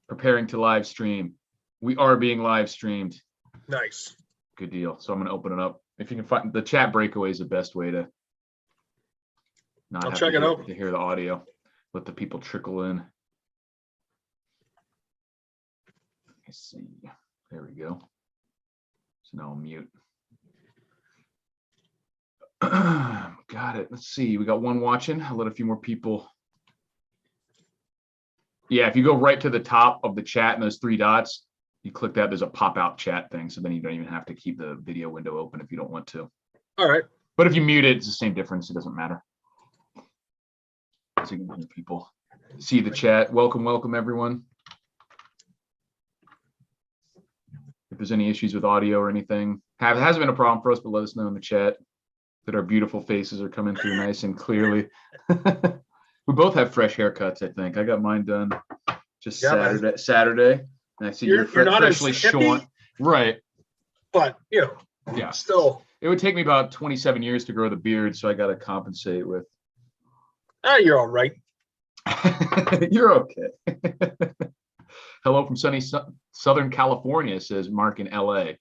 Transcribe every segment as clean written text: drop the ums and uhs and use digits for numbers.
Preparing to live stream. We are being live streamed. Nice. Good deal. So I'm going to open it up. If you can find the chat breakaway is the best way to not I'll have check to, it out. to hear the audio. Let the people trickle in. Let's see. There we go. So now I'll mute. Got it. Let's see. We got one watching. I'll let a few more people. Yeah, if you go right to the top of the chat and those three dots, you click that, there's a pop-out chat thing. So then you don't even have to keep the video window open if you don't want to. All right. But if you mute it, it's the same difference. It doesn't matter. So you can hear people see the chat. Welcome, everyone. If there's any issues with audio or anything, it hasn't been a problem for us, but let us know in the chat that our beautiful faces are coming through nice and clearly. We both have fresh haircuts, I think. I got mine done just Saturday. And I see you're not freshly as hippie, shorn. Right. But, Yeah. Still. It would take me about 27 years to grow the beard, so I got to compensate with. You're all right. You're okay. Hello from sunny Southern California, says Mark in LA.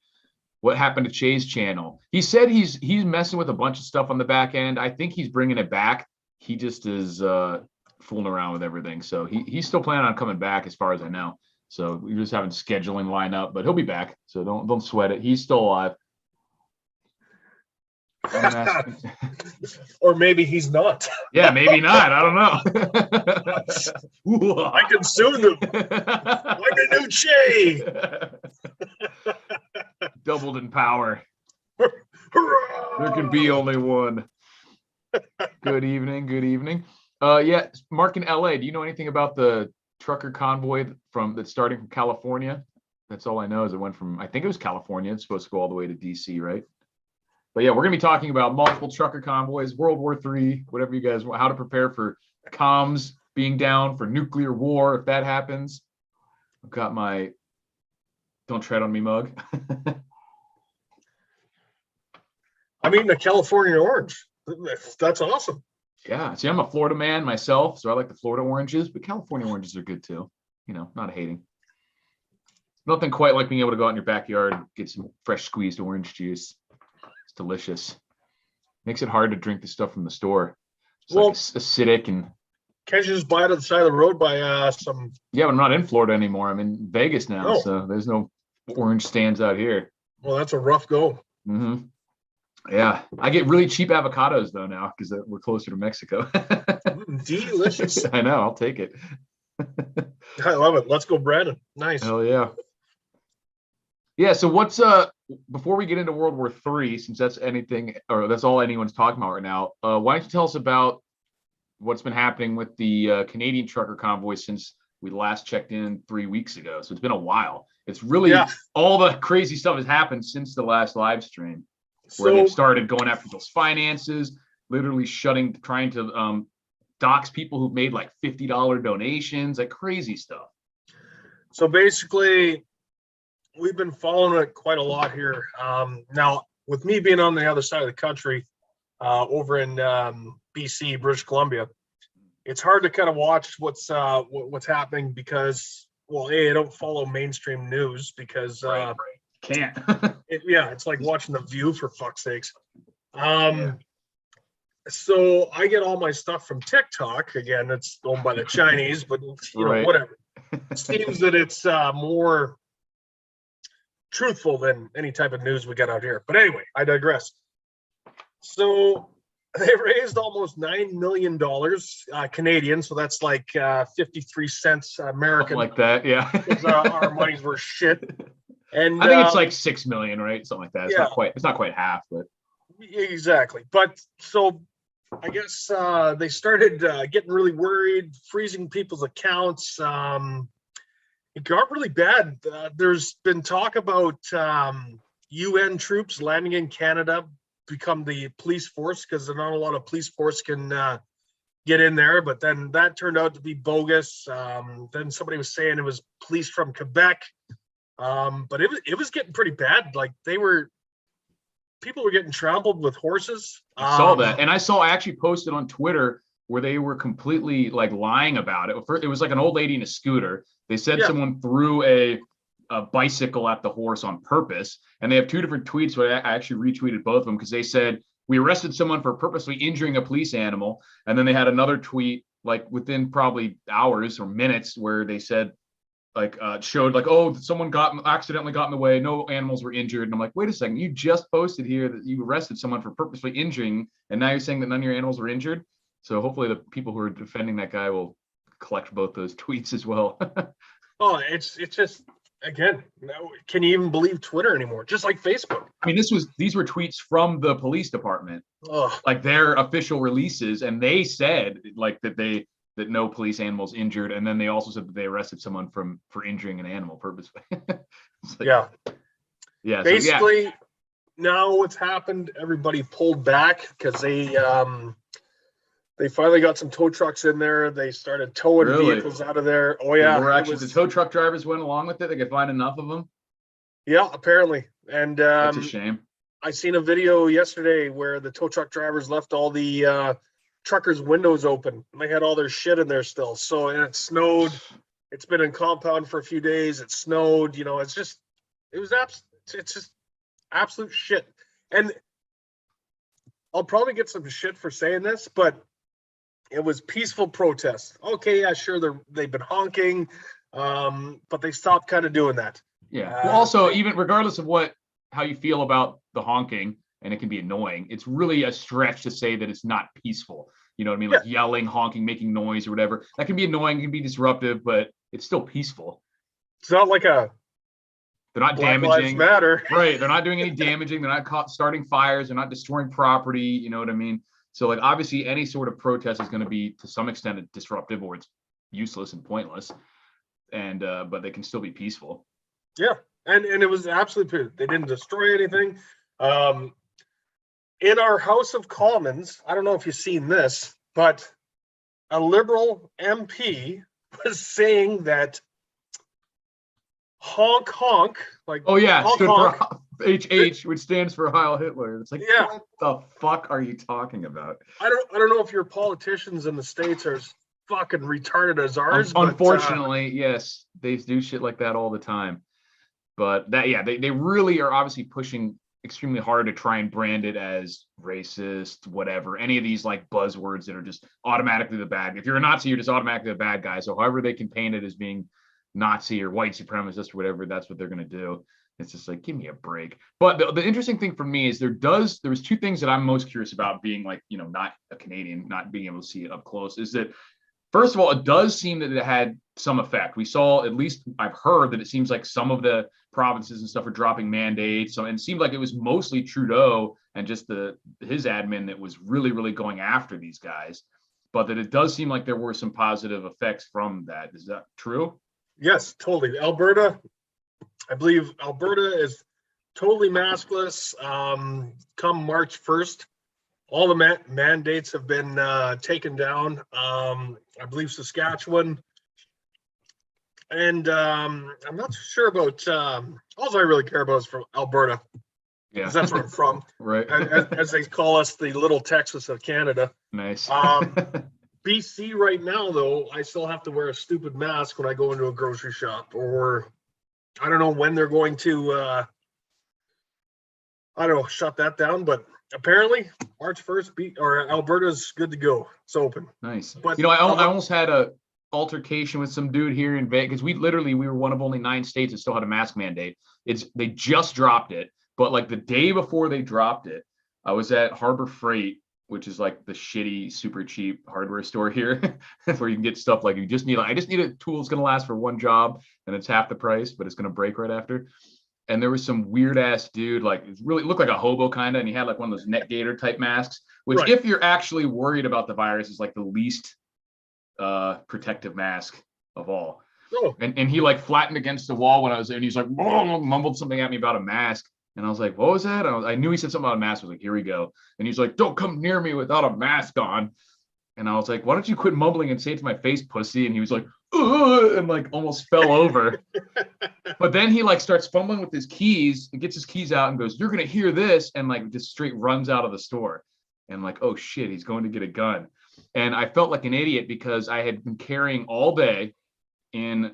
What happened to Che's channel? He said he's messing with a bunch of stuff on the back end. I think he's bringing it back. He just is fooling around with everything. So he's still planning on coming back as far as I know. So we're just having scheduling line up, but he'll be back. So don't sweat it. He's still alive. Or maybe he's not. Yeah, maybe not. I don't know. I can sue them. I'm a new Che. Doubled in power. Hurrah! There can be only one. Good evening. Yeah, Mark in LA. Do you know anything about the trucker convoy that's starting from California? That's all I know is it went from, I think it was California. It's supposed to go all the way to DC, right? But yeah, we're going to be talking about multiple trucker convoys, World War III, whatever you guys want, how to prepare for comms being down, for nuclear war if that happens. I've got my Don't Tread on Me mug. I mean, the California orange. That's awesome. Yeah, see, I'm a Florida man myself, so I like the Florida oranges, but California oranges are good too. Not hating. Nothing quite like being able to go out in your backyard and get some fresh squeezed orange juice. It's delicious. Makes it hard to drink the stuff from the store. It's like acidic and. Can't you just buy it on the side of the road by some? Yeah, but I'm not in Florida anymore. I'm in Vegas now, so there's no orange stands out here. Well, that's a rough go. Mm-hmm. Yeah, I get really cheap avocados though now because we're closer to Mexico. Delicious. I know. I'll take it. I love it. Let's go, Brandon. Nice. Hell yeah. Yeah. So what's before we get into World War III, since that's all anyone's talking about right now, why don't you tell us about what's been happening with the Canadian trucker convoy since we last checked in 3 weeks ago? So it's been a while. It's really all the crazy stuff has happened since the last live stream, where they've started going after people's finances, literally trying to dox people who've made like $50 donations, like crazy stuff. So basically, we've been following it quite a lot here. Now, with me being on the other side of the country, over in BC, British Columbia, it's hard to kind of watch what's happening because, well, I don't follow mainstream news because right. Can't. It's like watching The View, for fuck's sakes. So I get all my stuff from TikTok. Again, it's owned by the Chinese, but whatever. It seems that it's more truthful than any type of news we got out here. But anyway, I digress. So they raised almost $9 million Canadian, so that's like 53 cents American. Something like that, yeah. Our money's worth shit. And I think it's like 6 million, right? Something like that. It's not quite half, but exactly. But so I guess they started getting really worried, freezing people's accounts. It got really bad. There's been talk about UN troops landing in Canada, become the police force, because not a lot of police force can get in there. But then that turned out to be bogus. Then somebody was saying it was police from Quebec. But it was getting pretty bad. Like people were getting trampled with horses. I saw that, and I actually posted on Twitter where they were completely like lying about it. It was like an old lady in a scooter. They said Yeah. someone threw a bicycle at the horse on purpose. And they have two different tweets where I actually retweeted both of them because they said, we arrested someone for purposely injuring a police animal. And then they had another tweet like within probably hours or minutes where they said, like showed like, oh, someone accidentally got in the way, no animals were injured. And I'm like, wait a second, you just posted here that you arrested someone for purposely injuring, and now you're saying that none of your animals were injured. So hopefully the people who are defending that guy will collect both those tweets as well. Oh, it's just, again, can you even believe Twitter anymore? Just like Facebook. I mean, these were tweets from the police department, like their official releases, and they said like that no police animals injured, and then they also said that they arrested someone for injuring an animal purposely. Yeah. Basically, so, now what's happened, everybody pulled back because they finally got some tow trucks in there. They started towing vehicles out of there. Oh yeah. The tow truck drivers went along with it. They could find enough of them. Yeah, apparently. And that's a shame. I seen a video yesterday where the tow truck drivers left all the truckers' windows open, and they had all their shit in there still. So, and it snowed. It's been in compound for a few days. It snowed. It's just absolute shit. And I'll probably get some shit for saying this, but it was peaceful protest. Okay, yeah, sure, they've been honking, but they stopped kind of doing that. Yeah. Well, also, even regardless of how you feel about the honking, and it can be annoying, it's really a stretch to say that it's not peaceful. You know what I mean? Like yelling, honking, making noise or whatever. That can be annoying, can be disruptive, but it's still peaceful. It's not like they're not Black damaging. Lives Matter. Right. They're not doing any damaging. They're not starting fires. They're not destroying property. You know what I mean? So like, obviously any sort of protest is going to be to some extent disruptive, or it's useless and pointless. And, but they can still be peaceful. Yeah. And it was absolutely, they didn't destroy anything. In our House of Commons, I don't know if you've seen this, but a Liberal MP was saying that honk honk, like, oh yeah, honk, stood honk, for HH, which stands for Heil Hitler. It's like, yeah, what the fuck are you talking about? I don't know if your politicians in the States are as fucking retarded as ours. Unfortunately, yes, they do shit like that all the time. But they really are obviously pushing extremely hard to try and brand it as racist, whatever, any of these like buzzwords that are just automatically the bad. If you're a Nazi, you're just automatically a bad guy. So however they can paint it as being Nazi or white supremacist or whatever, that's what they're going to do. It's just like, give me a break. But the interesting thing for me is there was two things that I'm most curious about, being like, not a Canadian, not being able to see it up close, is that first of all, it does seem that it had some effect. We saw, at least I've heard, that it seems like some of the provinces and stuff are dropping mandates. So, and it seemed like it was mostly Trudeau and just his admin that was really, really going after these guys. But that it does seem like there were some positive effects from that. Is that true? Yes, totally. Alberta, I believe Alberta is totally maskless. Come March 1st, all the mandates have been taken down. I believe Saskatchewan. And I'm not sure about, all I really care about is from Alberta. Yeah. That's where I'm from. Right. As they call us, the little Texas of Canada. Nice. BC right now, though, I still have to wear a stupid mask when I go into a grocery shop, or I don't know when they're going to, I don't know, shut that down, but apparently March 1st, Alberta's good to go. It's open. Nice. But I almost had a altercation with some dude here in Vegas, because we were one of only 9 states that still had a mask mandate. They just dropped it, but like the day before they dropped it, I was at Harbor Freight, which is like the shitty, super cheap hardware store here, where you can get stuff like I just need a tool that's going to last for one job, and it's half the price, but it's going to break right after. And there was some weird ass dude, like it really looked like a hobo kind of, and he had like one of those net gator type masks, which Right. If you're actually worried about the virus, is like the least protective mask of all. Oh. And he like flattened against the wall when I was there, and he's like mumbled something at me about a mask. And I was like, what was that? I knew he said something about a mask. I was like, here we go. And he's like, don't come near me without a mask on. And I was like, why don't you quit mumbling and say it to my face, pussy? And he was like, ugh, and like almost fell over. But then he like starts fumbling with his keys and gets his keys out and goes, you're going to hear this. And like just straight runs out of the store. And like, oh shit, he's going to get a gun. And I felt like an idiot because I had been carrying all day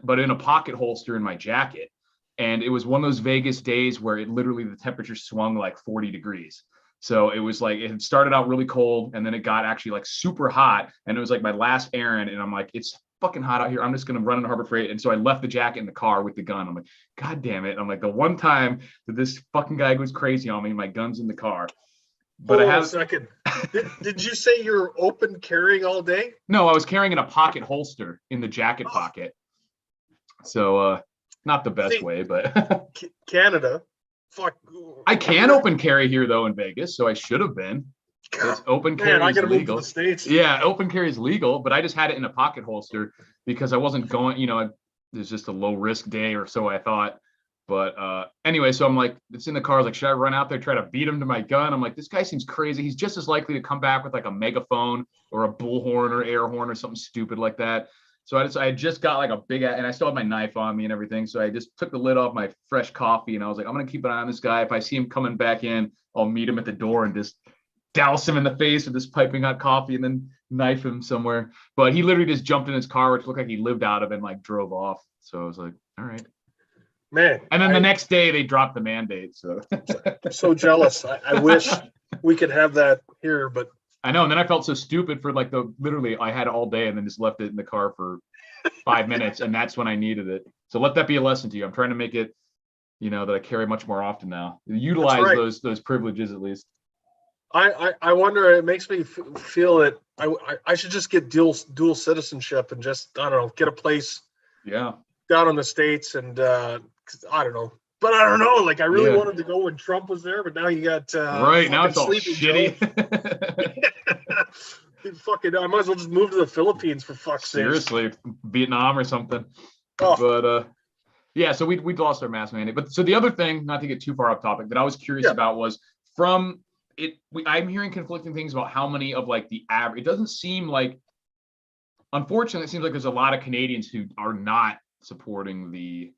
but in a pocket holster in my jacket. And it was one of those Vegas days where it literally, the temperature swung like 40 degrees. So it was like, it had started out really cold and then it got actually like super hot. And it was like my last errand. And I'm like, it's fucking hot out here. I'm just going to run into Harbor Freight. And so I left the jacket in the car with the gun. I'm like, God damn it. I'm like, the one time that this fucking guy goes crazy on me, my gun's in the car. But Hold I have on a second. Did you say you're open carrying all day? No, I was carrying in a pocket holster in the jacket pocket. So not the best way, but Canada. Fuck. I can open carry here though in Vegas, so I should have been. It's open carry Man, I is gotta move to legal. the States. Yeah, open carry is legal, but I just had it in a pocket holster because I wasn't going, there's just a low risk day or so I thought. But anyway, so I'm like, it's in the car. I was like, should I run out there, try to beat him to my gun? I'm like, this guy seems crazy. He's just as likely to come back with like a megaphone or a bullhorn or air horn or something stupid like that. So I had just got like a big, and I still had my knife on me and everything. So I just took the lid off my fresh coffee and I was like, I'm going to keep an eye on this guy. If I see him coming back in, I'll meet him at the door and just douse him in the face with this piping hot coffee and then knife him somewhere. But he literally just jumped in his car, which looked like he lived out of it and like drove off. So I was like, all right. Man. And then the next day they dropped the mandate. So I'm so jealous. I wish we could have that here, but I know. And then I felt so stupid for like literally I had it all day and then just left it in the car for 5 minutes. And that's when I needed it. So let that be a lesson to you. I'm trying to make it, that I carry much more often now. Utilize right. those privileges at least. I wonder, it makes me feel that I should just get dual citizenship and just, I don't know, get a place down in the States and I don't know. But I don't know, like I really wanted to go when Trump was there, but now you got right now it's all shitty. Fucking, I might as well just move to the Philippines for fuck's sake. Seriously, Vietnam or something. Oh. But yeah, so we lost our mask mandate. But so the other thing, not to get too far off topic, that I was curious about was from it. I'm hearing conflicting things about how many of like the average. It doesn't seem like, unfortunately, it seems like there's a lot of Canadians who are not supporting the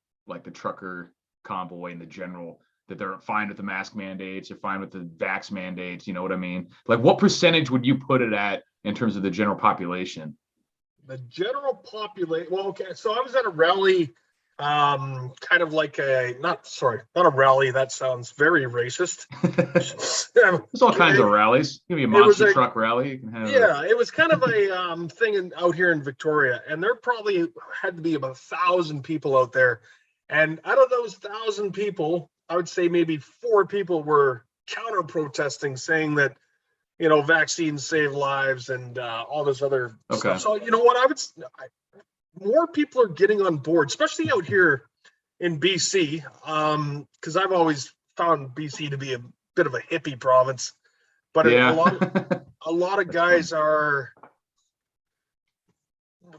trucker convoy in the general, that they're fine with the mask mandates, they're fine with the vax mandates, you know what I mean? Like what percentage would you put it at in terms of the general population? The general population, well, okay, so I was at a rally, kind of like not a rally, that sounds very racist. There's all kinds of rallies. Give me a monster truck rally. You can have it was kind of a thing out here in Victoria, and there probably had to be about 1,000 people out there. And out of those 1,000 people, I would say maybe 4 people were counter protesting, saying that, vaccines save lives and all this other stuff. So, you know what, more people are getting on board, especially out here in BC, because I've always found BC to be a bit of a hippie province. But a lot of guys are.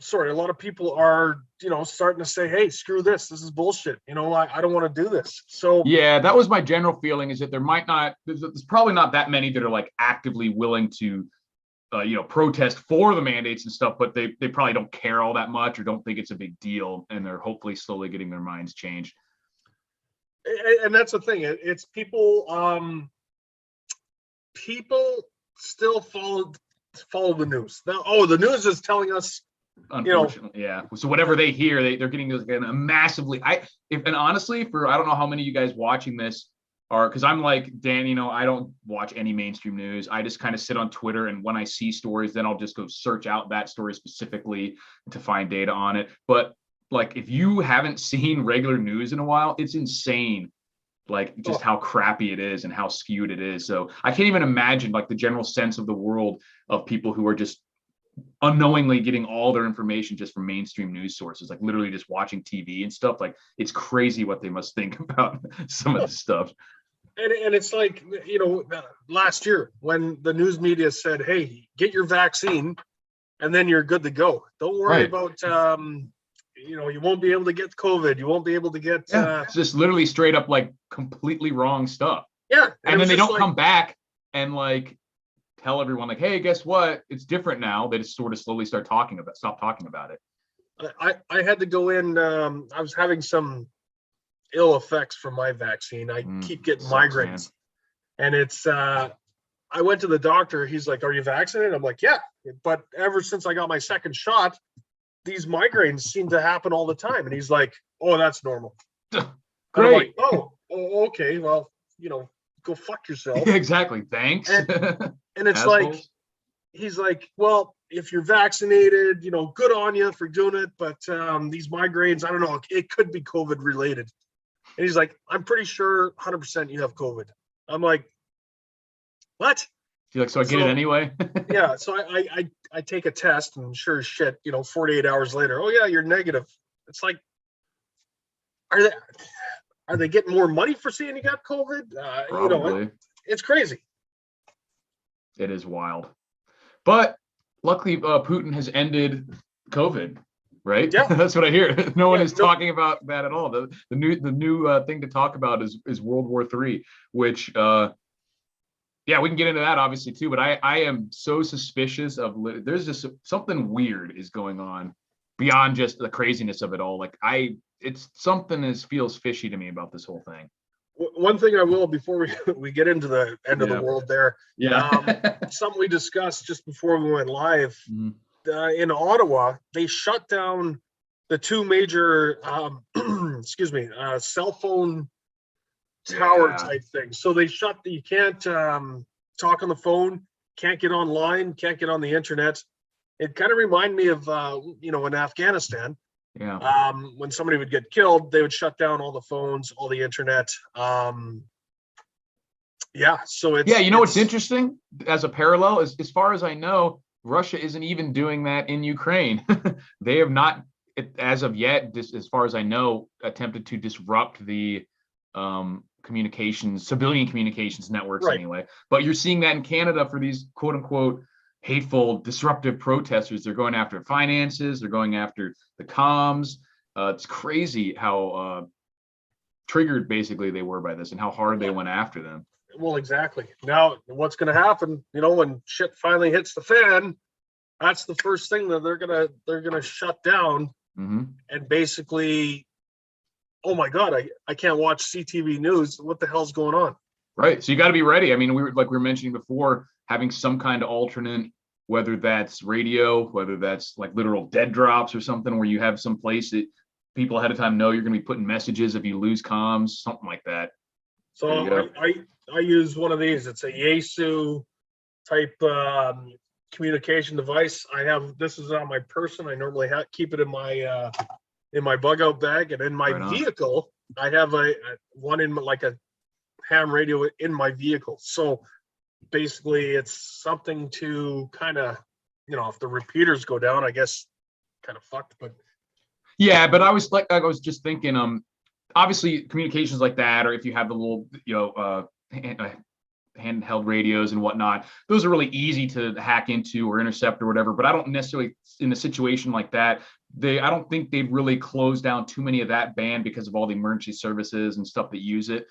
Sorry, a lot of people are, starting to say, hey, screw this. This is bullshit. I don't want to do this. So yeah, that was my general feeling, is that there's probably not that many that are like actively willing to, protest for the mandates and stuff, but they probably don't care all that much or don't think it's a big deal. And they're hopefully slowly getting their minds changed. And that's the thing. It's people, people still follow the news. Now, the news is telling us, unfortunately, yeah. So whatever they hear, they're getting a massively. And honestly, for I don't know how many of you guys watching this are, because I'm like Dan, I don't watch any mainstream news. I just kind of sit on Twitter, and when I see stories, then I'll just go search out that story specifically to find data on it. But like, if you haven't seen regular news in a while, it's insane. Like just how crappy it is and how skewed it is. So I can't even imagine like the general sense of the world of people who are just unknowingly getting all their information just from mainstream news sources, like literally just watching TV and stuff. Like it's crazy what they must think about some of this stuff. And it's like, last year when the news media said, hey, get your vaccine and then you're good to go. Don't worry about, you won't be able to get COVID. You won't be able to get. It's just literally straight up like completely wrong stuff. Yeah. And then they don't come back and like tell everyone like, hey, guess what? It's different now. They just sort of slowly stop talking about it. I had to go in. I was having some ill effects from my vaccine. I keep getting migraines, and it's. I went to the doctor. He's like, "Are you vaccinated?" I'm like, "Yeah." but ever since I got my second shot, these migraines seem to happen all the time. And he's like, oh, that's normal. Great. And I'm like, oh, okay, well, go fuck yourself. Exactly. Thanks. And it's like, he's like, well, if you're vaccinated, good on you for doing it. But these migraines, I don't know, it could be COVID related. And he's like, I'm pretty sure 100% you have COVID. I'm like, what? You're like, so I get it anyway? Yeah. So I take a test, and sure as shit, 48 hours later, oh yeah, you're negative. It's like, are they getting more money for saying you got COVID? Probably. It's crazy. It is wild. But luckily, Putin has ended COVID, right? Yeah. That's what I hear. No one is talking about that at all. The new thing to talk about is World War III, which, yeah, we can get into that obviously too. But I am so suspicious of, there's just something weird is going on beyond just the craziness of it all. Like it's something feels fishy to me about this whole thing. One thing I will, before we get into the end of the world there, something we discussed just before we went live, in Ottawa, they shut down the two major, cell phone tower type things. So they you can't talk on the phone, can't get online, can't get on the internet. It kind of reminded me of, in Afghanistan. Yeah. When somebody would get killed, they would shut down all the phones, all the internet. So it's what's interesting as a parallel is, as far as I know, Russia isn't even doing that in Ukraine. They have not, as of yet, as far as I know, attempted to disrupt the civilian communications networks anyway. But you're seeing that in Canada for these quote unquote hateful, disruptive protesters. They're going after finances. They're going after the comms. It's crazy how triggered basically they were by this and how hard they went after them. Well, exactly. Now, what's going to happen? When shit finally hits the fan, that's the first thing that they're gonna shut down, and basically, oh my God, I can't watch CTV News. What the hell's going on? Right. So you got to be ready. I mean, we were mentioning before, having some kind of alternate, whether that's radio, whether that's like literal dead drops or something, where you have some place that people ahead of time know you're going to be putting messages if you lose comms, something like that. So I use one of these. It's a Yaesu type communication device. This is on my person. I normally keep it in my bug out bag, and in my vehicle, I have one in like a ham radio in my vehicle. So basically, it's something to kind of, if the repeaters go down, I guess kind of fucked. But yeah, but I was just thinking, obviously communications like that, or if you have the little, handheld radios and whatnot, those are really easy to hack into or intercept or whatever. But I don't necessarily, in a situation like that, I don't think they'd really close down too many of that band because of all the emergency services and stuff that use it.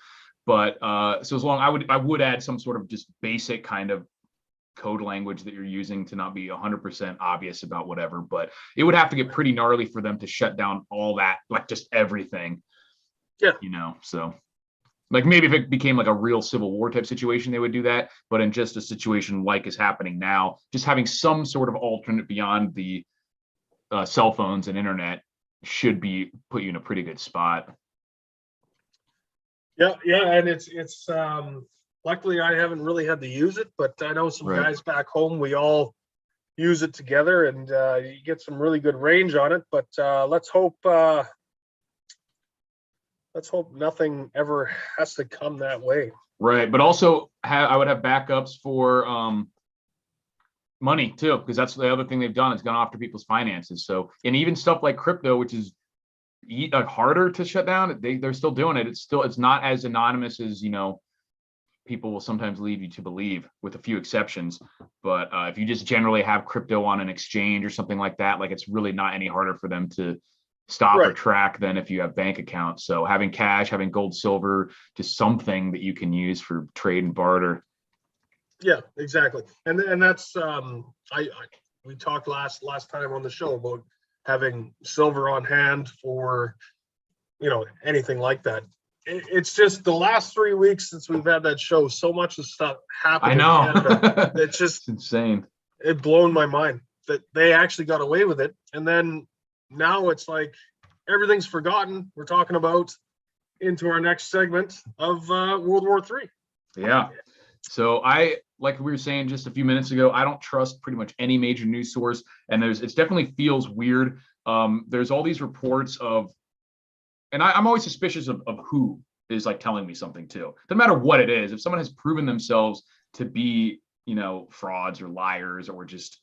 But so as long, I would add some sort of just basic kind of code language that you're using to not be 100% obvious about whatever. But it would have to get pretty gnarly for them to shut down all that, like just everything. Yeah. So like maybe if it became like a real civil war type situation, they would do that. But in just a situation like is happening now, just having some sort of alternate beyond the cell phones and internet should put you in a pretty good spot. Yeah, and it's luckily I haven't really had to use it, but I know some guys back home, we all use it together, and you get some really good range on it. But let's hope nothing ever has to come that way. Right, but also I would have backups for money too, because that's the other thing they've done. It's gone after people's finances. So, and even stuff like crypto, which is harder to shut down, they're still doing it. It's not as anonymous as people will sometimes lead you to believe, with a few exceptions. But if you just generally have crypto on an exchange or something like that, like it's really not any harder for them to stop or track than if you have bank accounts. So having cash, having gold, silver, just something that you can use for trade and barter. Yeah, exactly. And that's we talked last time on the show about having silver on hand for anything like that. It's just the last 3 weeks since we've had that show, so much of stuff happened. I know. It's just it's insane. it blown my mind that they actually got away with it. And then now it's like everything's forgotten. We're talking about into our next segment of World War III. Yeah. So like we were saying just a few minutes ago, I don't trust pretty much any major news source, and it definitely feels weird. There's all these reports of, and I'm always suspicious of who is like telling me something too. No matter what it is, if someone has proven themselves to be, frauds or liars or just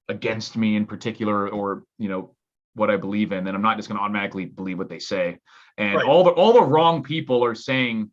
against me in particular, or what I believe in, then I'm not just going to automatically believe what they say. And Right. all the wrong people are saying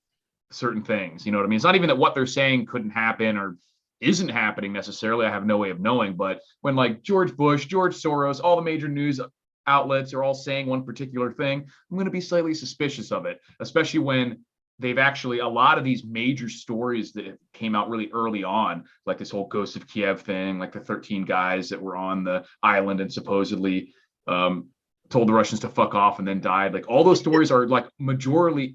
certain things. You know what I mean? It's not even that what they're saying couldn't happen or isn't happening necessarily. I have no way of knowing. But when like George Bush, George Soros, all the major news outlets are all saying one particular thing, I'm going to be slightly suspicious of it, especially when they've actually, a lot of these major stories that came out really early on, like this whole Ghost of Kiev thing, like the 13 guys that were on the island and supposedly told the Russians to fuck off and then died. Like all those stories are like majority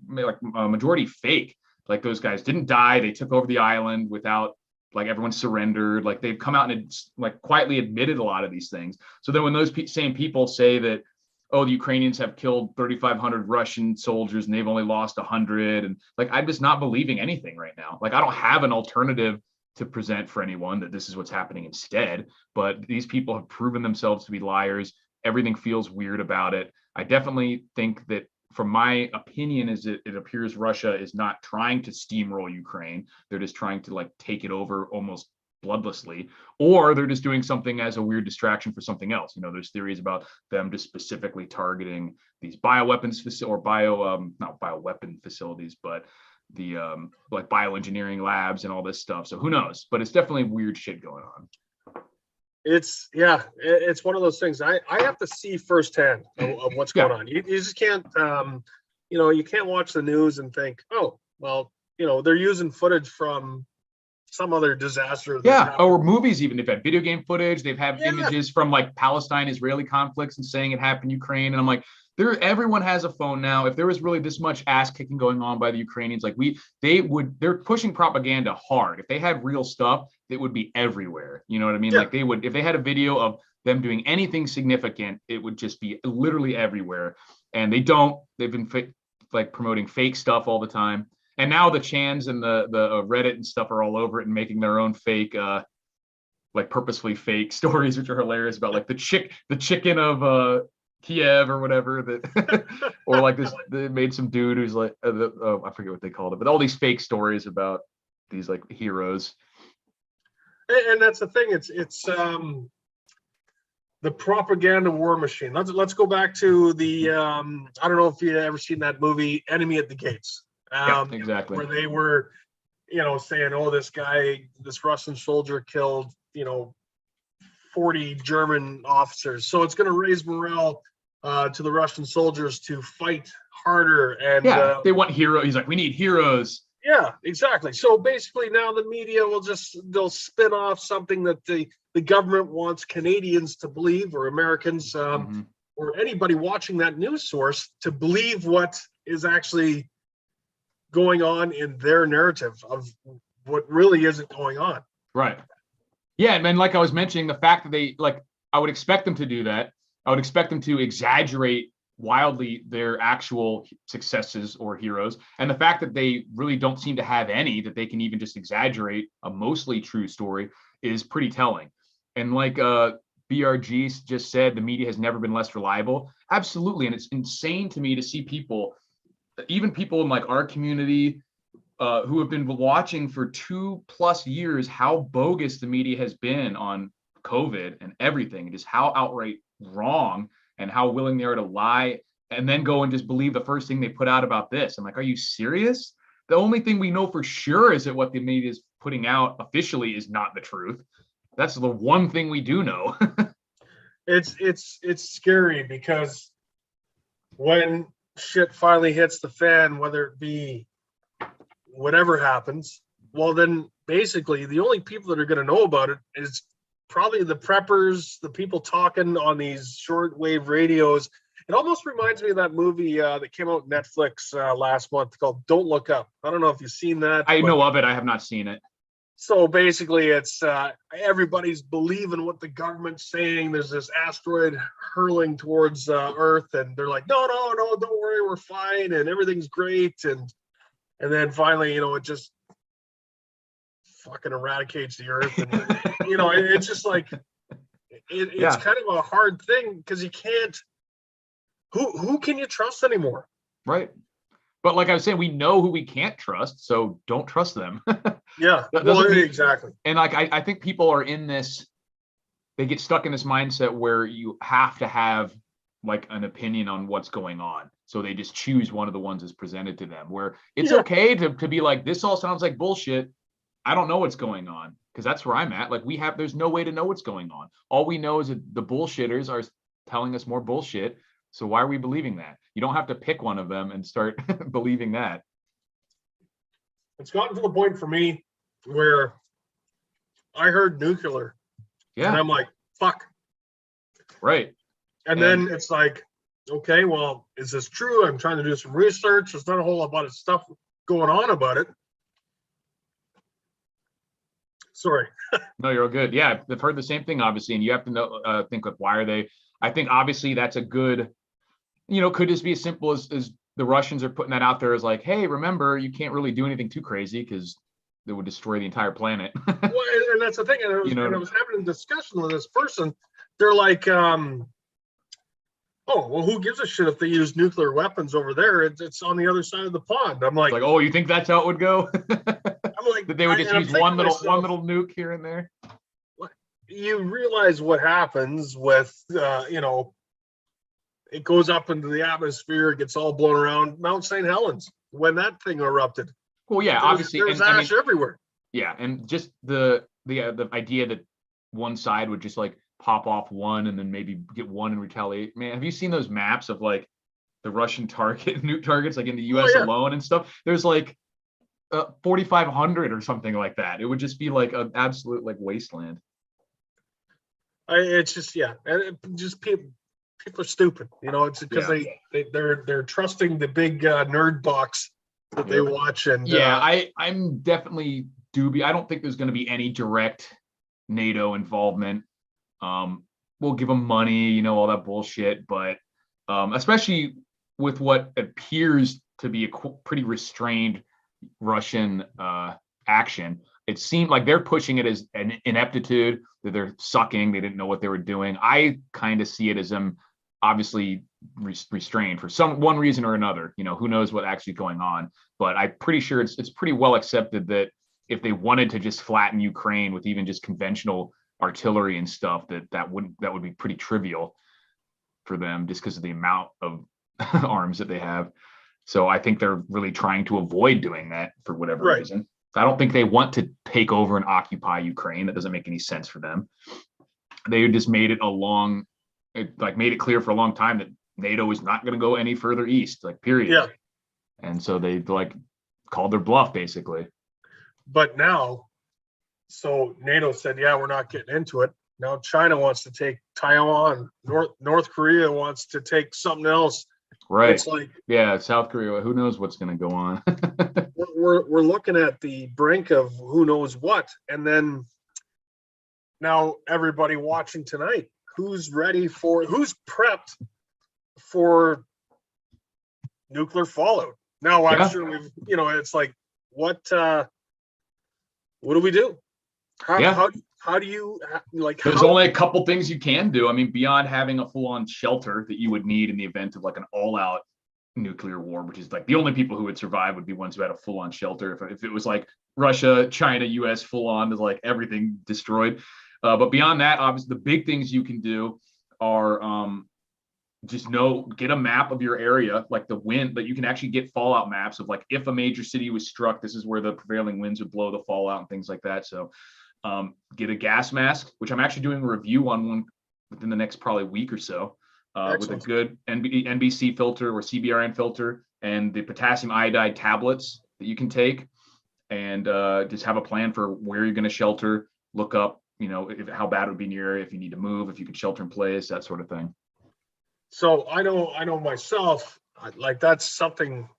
fake. Like those guys didn't die. They took over the island without, like, everyone surrendered. Like they've come out and like quietly admitted a lot of these things. So then when those same people say that, oh, the Ukrainians have killed 3,500 Russian soldiers and they've only lost 100, and like, I'm just not believing anything right now. Like I don't have an alternative to present for anyone that this is what's happening instead. But these people have proven themselves to be liars. Everything feels weird about it. I definitely think that, from my opinion, is it appears Russia is not trying to steamroll Ukraine. They're just trying to like take it over almost bloodlessly, or they're just doing something as a weird distraction for something else. There's theories about them just specifically targeting these bioweapons not bioweapon facilities, but the like bioengineering labs and all this stuff. So who knows? But it's definitely weird shit going on. It's one of those things. I have to see firsthand of what's going on. You just can't, you can't watch the news and think, oh, well, they're using footage from some other disaster. Or movies. Even they've had video game footage. They've had images from like Palestine-Israeli conflicts and saying it happened in Ukraine. And I'm like, everyone has a phone now. If there was really this much ass kicking going on by the Ukrainians, like they're pushing propaganda hard. If they had real stuff, it would be everywhere. You know what I mean? Yeah. Like they would, if they had a video of them doing anything significant, it would just be literally everywhere. And they don't. They've been like promoting fake stuff all the time. And now the Chans and the Reddit and stuff are all over it and making their own fake, like purposefully fake stories, which are hilarious, about like the chicken of Kiev or whatever, that or like this, they made some dude who's like I forget what they called it, but all these fake stories about these like heroes. And that's the thing. It's the propaganda war machine. Let's go back to the I don't know if you've ever seen that movie Enemy at the Gates. Yeah, exactly. Where they were, saying, oh, this Russian soldier killed, 40 German officers. So it's going to raise morale to the Russian soldiers to fight harder. And they want heroes. He's like, we need heroes. Yeah, exactly. So basically now the media they'll spin off something that the government wants Canadians to believe, or Americans, or anybody watching that news source to believe what is actually going on in their narrative of what really isn't going on. Right. Yeah, and then like I was mentioning, the fact that they, like, I would expect them to do that. I would expect them to exaggerate wildly their actual successes or heroes. And the fact that they really don't seem to have any, that they can even just exaggerate a mostly true story, is pretty telling. And like BRG just said, the media has never been less reliable. Absolutely. And it's insane to me to see people, even people in like our community, who have been watching for 2+ years, how bogus the media has been on COVID and everything, just how outright wrong and how willing they are to lie, and then go and just believe the first thing they put out about this. I'm like, are you serious? The only thing we know for sure is that what the media is putting out officially is not the truth. That's the one thing we do know. It's scary, because when shit finally hits the fan, whether it be whatever happens, well, then basically the only people that are going to know about it is probably the preppers, the people talking on these shortwave radios. It almost reminds me of that movie that came out on Netflix last month called Don't Look Up. I don't know if you've seen that. I know of it. I have not seen it. So basically, it's everybody's believing what the government's saying. There's this asteroid hurling towards Earth, and they're like, no, no, no, don't worry, we're fine, and everything's great. And then finally, it just fucking eradicates the Earth, and it's just like it's kind of a hard thing because you can't. Who can you trust anymore? Right. But like I was saying, we know who we can't trust, so don't trust them. Yeah, exactly. And like I think people are in this, they get stuck in this mindset where you have to have like an opinion on what's going on. So they just choose one of the ones that's presented to them, where it's okay to be like, this all sounds like bullshit. I don't know what's going on, because that's where I'm at. Like there's no way to know what's going on. All we know is that the bullshitters are telling us more bullshit. So why are we believing that? You don't have to pick one of them and start believing that. It's gotten to the point for me where I heard nuclear. Yeah. And I'm like, fuck. Right. And then it's like, okay, well, is this true? I'm trying to do some research. There's not a whole lot of stuff going on about it. Sorry. No, you're all good. Yeah, I've heard the same thing, obviously. And you have to know, think like, why are they? I think obviously that's a good, could just be as simple as the Russians are putting that out there as like, hey, remember, you can't really do anything too crazy because it would destroy the entire planet. Well, and that's the thing. And I was having a discussion with this person. They're like, oh, well, who gives a shit if they use nuclear weapons over there? It's on the other side of the pond. I'm like, oh, you think that's how it would go? I'm like, that they would just use one little nuke here and there. You realize what happens with, it goes up into the atmosphere, it gets all blown around. Mount St. Helens, when that thing erupted. Well, yeah, obviously there's ash everywhere. Yeah, and just the idea that one side would just like pop off one and then maybe get one and retaliate. Man, have you seen those maps of like the Russian nuke targets like in the U.S. alone and stuff? There's like 4,500 or something like that. It would just be like an absolute like wasteland. It's just and just people are stupid. It's because they're trusting the big nerd box that they watch. And I'm definitely dubious. I don't think there's going to be any direct NATO involvement. We'll give them money, all that bullshit, but especially with what appears to be a pretty restrained Russian action. It seemed like they're pushing it as an ineptitude, that they're sucking. They didn't know what they were doing. I kind of see it as them obviously restrained for one reason or another. Who knows what actually going on? But I'm pretty sure it's pretty well accepted that if they wanted to just flatten Ukraine with even just conventional artillery and stuff, that would be pretty trivial for them, just because of the amount of arms that they have. So I think they're really trying to avoid doing that for whatever reason. I don't think they want to take over and occupy Ukraine. That doesn't make any sense for them. They just made it made it clear for a long time that NATO is not going to go any further east, period. Yeah. And so they called their bluff, basically. But now, so NATO said, yeah, we're not getting into it. Now China wants to take Taiwan. North Korea wants to take something else. Right. It's like, South Korea, who knows what's going to go on. we're looking at the brink of who knows what. And then now everybody watching tonight, who's prepped for nuclear fallout? Now I'm sure we've, it's like, what do we do? How do you There's only a couple things you can do. I mean, beyond having a full-on shelter that you would need in the event of an all-out nuclear war, which is the only people who would survive would be ones who had a full-on shelter. If it was Russia, China, US full-on, is everything destroyed. But beyond that, obviously, the big things you can do are just get a map of your area, the wind, but you can actually get fallout maps of if a major city was struck, this is where the prevailing winds would blow the fallout and things like that. So get a gas mask, which I'm actually doing a review on one within the next probably week or so, with a good NBC filter or CBRN filter and the potassium iodide tablets that you can take, and just have a plan for where you're going to shelter, look up, how bad it would be in your area, if you need to move, if you could shelter in place, that sort of thing. So I know myself, that's something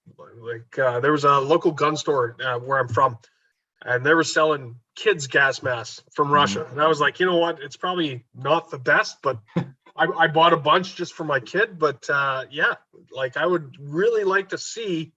there was a local gun store where I'm from. and they were selling kids gas masks from Russia. And I was like, you know what? It's probably not the best, but I bought a bunch just for my kid. But yeah, like I would really like to see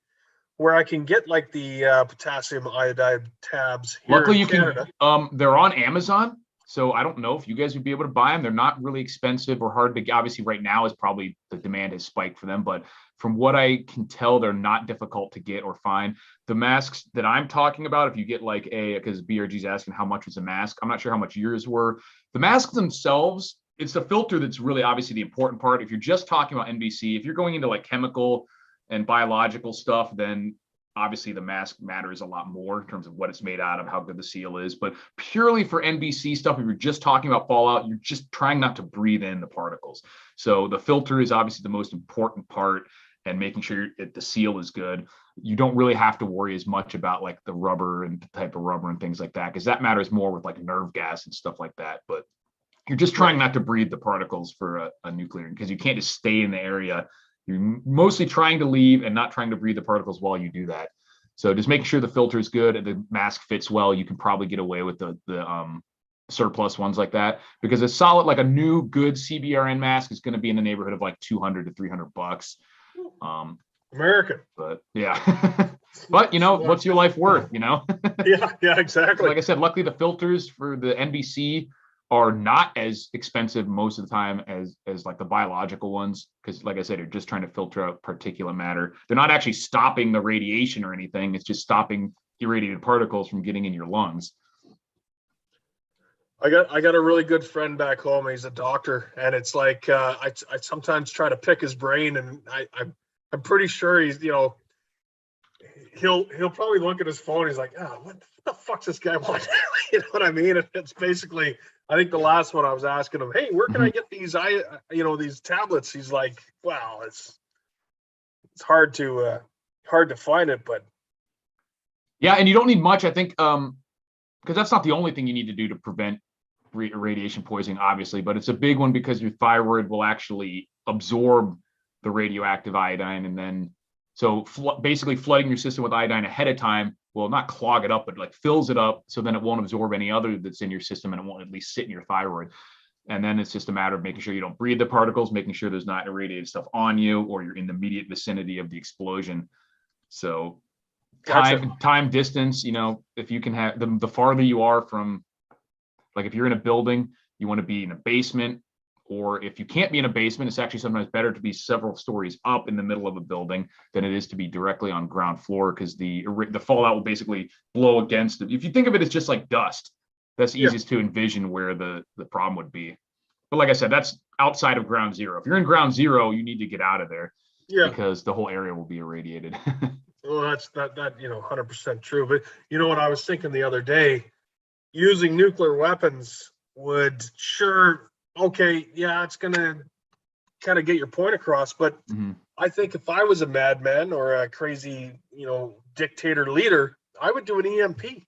where I can get like the potassium iodide tabs here Luckily, in you Canada. can. They're on Amazon, so I don't know if you guys would be able to buy them. They're not really expensive or hard to get. Obviously, right now is probably the demand has spiked for them, but from what I can tell, they're not difficult to get or find. The masks that I'm talking about, if you get like because BRG's asking how much was a mask, I'm not sure how much yours were. The masks themselves, it's the filter that's really obviously the important part. If you're just talking about NBC, if you're going into like chemical and biological stuff, then obviously the mask matters a lot more in terms of what it's made out of, how good the seal is. But purely for NBC stuff, if you're just talking about fallout, you're just trying not to breathe in the particles. So the filter is obviously the most important part, and making sure the seal is good. You don't really have to worry as much about like the rubber and the type of rubber and things like that, because that matters more with like nerve gas and stuff like that. But you're just trying not to breathe the particles for a nuclear, because you can't just stay in the area. You're mostly trying to leave and not trying to breathe the particles while you do that. So just making sure the filter is good and the mask fits well. You can probably get away with the surplus ones like that, because a solid, like a new good CBRN mask is going to be in the neighborhood of like $200 to $300. American. But yeah, but you know, what's your life worth, you know? yeah, exactly. Like I said, luckily the filters for the NBC are not as expensive most of the time as like the biological ones, because like I said, you're just trying to filter out particulate matter. They're not actually stopping the radiation or anything. It's just stopping irradiated particles from getting in your lungs. I got a really good friend back home. He's a doctor, and it's like I sometimes try to pick his brain, and I'm pretty sure he's, you know, he'll probably look at his phone. He's like, oh, what the fuck's this guy want? You know what I mean? And it's basically, I think the last one I was asking him, hey, where can I get these these tablets? He's like, well, it's hard to find it, but yeah, and you don't need much, I think, because that's not the only thing you need to do to prevent radiation poisoning, obviously, but it's a big one because your thyroid will actually absorb the radioactive iodine, and then so basically flooding your system with iodine ahead of time will not clog it up, but like fills it up, so then it won't absorb any other that's in your system, and it won't at least sit in your thyroid. And then it's just a matter of making sure you don't breathe the particles, making sure there's not irradiated stuff on you, or you're in the immediate vicinity of the explosion. So time, distance, you know, if you can have the farther you are from, like if you're in a building, you want to be in a basement, or if you can't be in a basement, it's actually sometimes better to be several stories up in the middle of a building than it is to be directly on ground floor, because the fallout will basically blow against it. If you think of it as just like dust, that's easiest to envision where the problem would be. But like I said, that's outside of ground zero. If you're in ground zero, you need to get out of there, because the whole area will be irradiated. Well, that's that 100% true. But you know what I was thinking the other day, using nuclear weapons would it's gonna kind of get your point across. But I think if I was a madman or a crazy, dictator leader, I would do an EMP.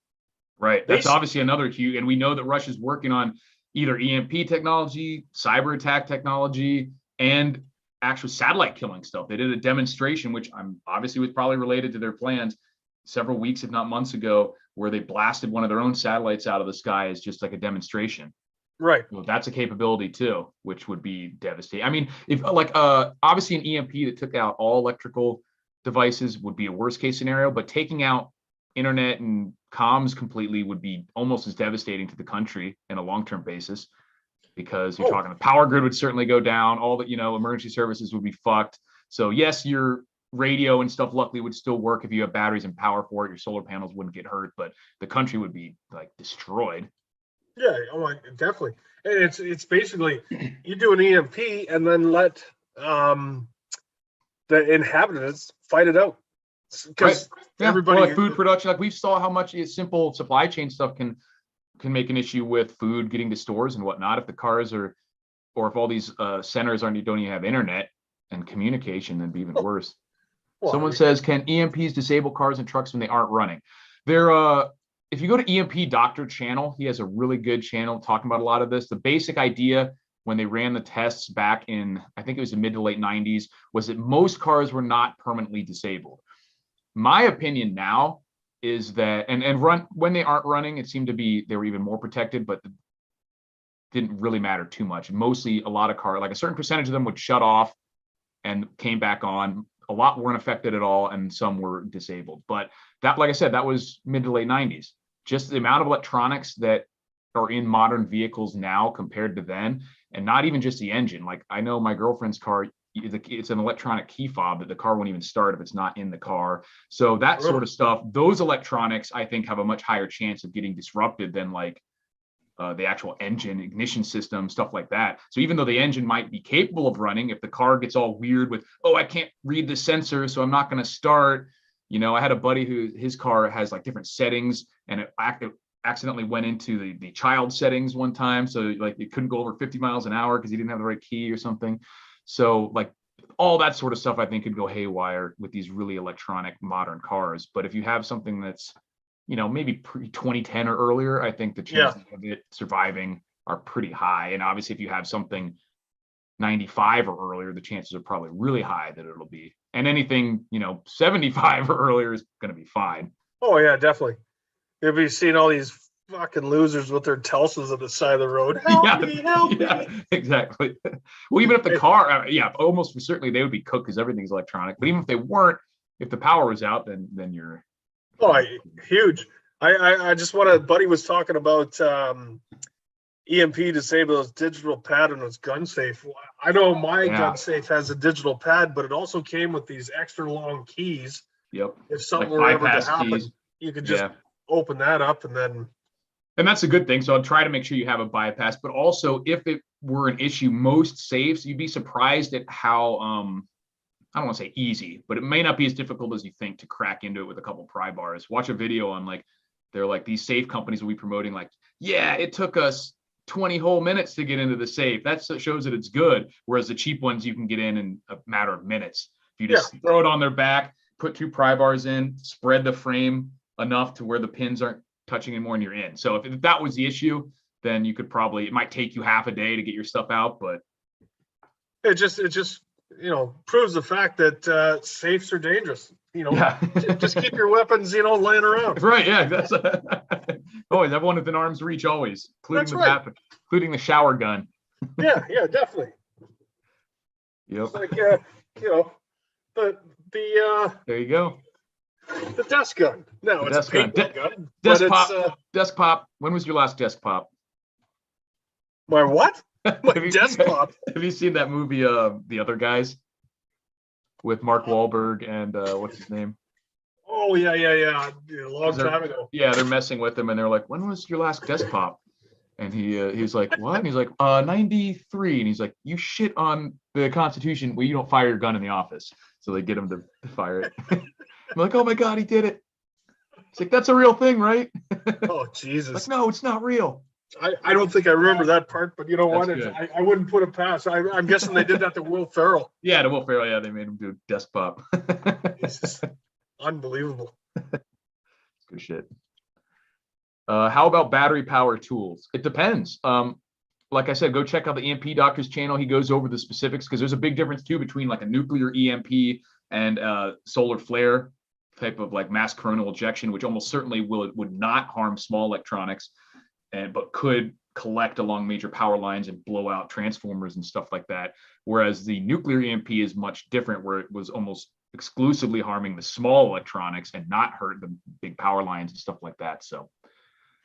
Right. That's obviously another huge, and we know that Russia's working on either EMP technology, cyber attack technology, and actual satellite killing stuff. They did a demonstration, which obviously was probably related to their plans, several weeks, if not months ago, where they blasted one of their own satellites out of the sky as just like a demonstration. Right. Well, that's a capability too, which would be devastating. I mean, if obviously an EMP that took out all electrical devices would be a worst case scenario, but taking out internet and comms completely would be almost as devastating to the country in a long-term basis, because you're talking the power grid would certainly go down, all the emergency services would be fucked. So yes, your radio and stuff luckily would still work if you have batteries and power for it. Your solar panels wouldn't get hurt, but the country would be like destroyed. Yeah, definitely. And it's basically you do an EMP and then let the inhabitants fight it out, because everybody, like food production, like we saw how much simple supply chain stuff can make an issue with food getting to stores and whatnot. If the cars or if all these centers don't even have internet and communication, then be even worse. Someone says, can EMPs disable cars and trucks when they aren't running? If you go to EMP Doctor channel, he has a really good channel talking about a lot of this. The basic idea when they ran the tests back in, I think it was the mid to late 90s, was that most cars were not permanently disabled. My opinion now is that and run when they aren't running, it seemed to be they were even more protected, but didn't really matter too much. Mostly a lot of cars, like a certain percentage of them would shut off and came back on. A lot weren't affected at all, and some were disabled. But that, like I said, that was mid to late 90s. Just the amount of electronics that are in modern vehicles now compared to then, and not even just the engine. Like I know my girlfriend's car, it's an electronic key fob that the car won't even start if it's not in the car. So that sort of stuff, those electronics, I think, have a much higher chance of getting disrupted than like the actual engine, ignition system, stuff like that. So even though the engine might be capable of running, if the car gets all weird with, oh, I can't read the sensor, so I'm not going to start. You know, I had a buddy who his car has like different settings, and it accidentally went into the child settings one time. So like it couldn't go over 50 miles an hour because he didn't have the right key or something. So like all that sort of stuff, I think, could go haywire with these really electronic modern cars. But if you have something that's, you know, maybe pre-2010 or earlier, I think the chances of it surviving are pretty high. And obviously, if you have something 95 or earlier, the chances are probably really high that it'll be. And anything, you know, 75 or earlier is going to be fine. Oh, yeah, definitely. Have you seen all these fucking losers with their Teslas on the side of the road? Help me. Exactly. Well, even if the car, almost certainly they would be cooked because everything's electronic. But even if they weren't, if the power was out, then you're. Oh, huge. I just want to, buddy was talking about EMP disable those digital pad on his gun safe. I know my gun safe has a digital pad, but it also came with these extra long keys. Yep. If something like were ever to happen, keys. You could just open that up and then. And that's a good thing. So I'll try to make sure you have a bypass, but also if it were an issue, most safes, you'd be surprised at how, I don't want to say easy, but it may not be as difficult as you think to crack into it with a couple pry bars. Watch a video on like, they're like these safe companies will be promoting like, yeah, it took us 20 whole minutes to get into the safe. That shows that it's good. Whereas the cheap ones, you can get in a matter of minutes. If you just throw it on their back, put 2 pry bars in, spread the frame enough to where the pins aren't touching anymore and you're in. So if that was the issue, then you could probably, it might take you half a day to get your stuff out, but. It just, you know, proves the fact that safes are dangerous. You know, just keep your weapons, you know, laying around. Right. Yeah. That's always everyone within arm's reach, always, including including the shower gun. Yeah. Definitely. Yep. It's like, you know, the there you go. The desk gun. No, it's a paintball gun. Desk pop. When was your last desk pop? My what? My desk pop. Have you seen that movie, The Other Guys, with Mark Wahlberg and what's his name? Oh yeah, a long time ago. Yeah, they're messing with him, and they're like, "When was your last desk pop?" And he's like, "What?" And he's like, 93. And he's like, "You shit on the Constitution. Well, you don't fire your gun in the office." So they get him to fire it. I'm like, "Oh my God, he did it." It's like, that's a real thing, right? Oh Jesus! Like, no, it's not real. I don't think I remember that part, but you know what? I wouldn't put it past. I'm guessing they did that to Will Ferrell. Yeah, to Will Ferrell. Yeah, they made him do desk pop. Unbelievable. Good shit. How about battery power tools? It depends. Like I said, go check out the EMP Doctor's channel. He goes over the specifics because there's a big difference too between like a nuclear EMP and solar flare type of like mass coronal ejection, which almost certainly would not harm small electronics, but could collect along major power lines and blow out transformers and stuff like that. Whereas the nuclear EMP is much different, where it was almost exclusively harming the small electronics and not hurt the big power lines and stuff like that. So,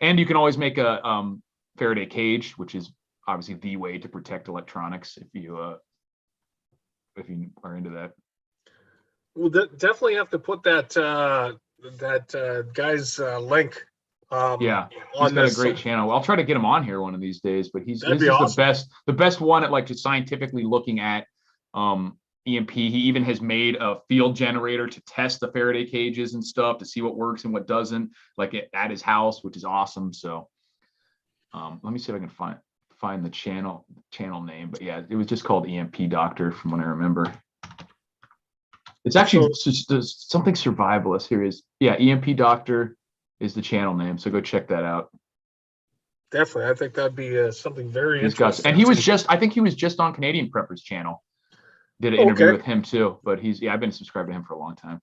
and you can always make a Faraday cage, which is obviously the way to protect electronics if you are into that. We'll definitely have to put that guy's link. He's got a great channel. I'll try to get him on here one of these days, but he's awesome. the best one at like just scientifically looking at EMP. He even has made a field generator to test the Faraday cages and stuff to see what works and what doesn't, like at his house, which is awesome. So let me see if I can find the channel name, but yeah, it was just called EMP Doctor from what I remember. It's actually just something survivalist. Here is EMP Doctor is the channel name, so go check that out. Definitely, I think that'd be something very interesting. And I think he was just on Canadian Prepper's channel. Did an interview with him too, but I've been subscribed to him for a long time.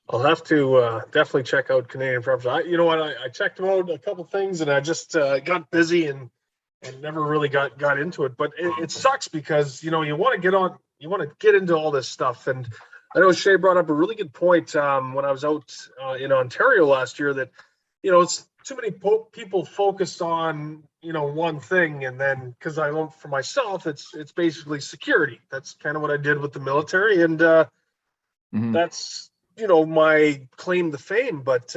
I'll have to definitely check out Canadian Preppers. You know what? I checked out a couple things, and I just got busy and never really got into it. But it sucks because you want to get into all this stuff. And I know Shay brought up a really good point when I was out in Ontario last year that it's too many people focused on one thing, and then because I know for myself, it's basically security. That's kind of what I did with the military, and that's my claim to fame. But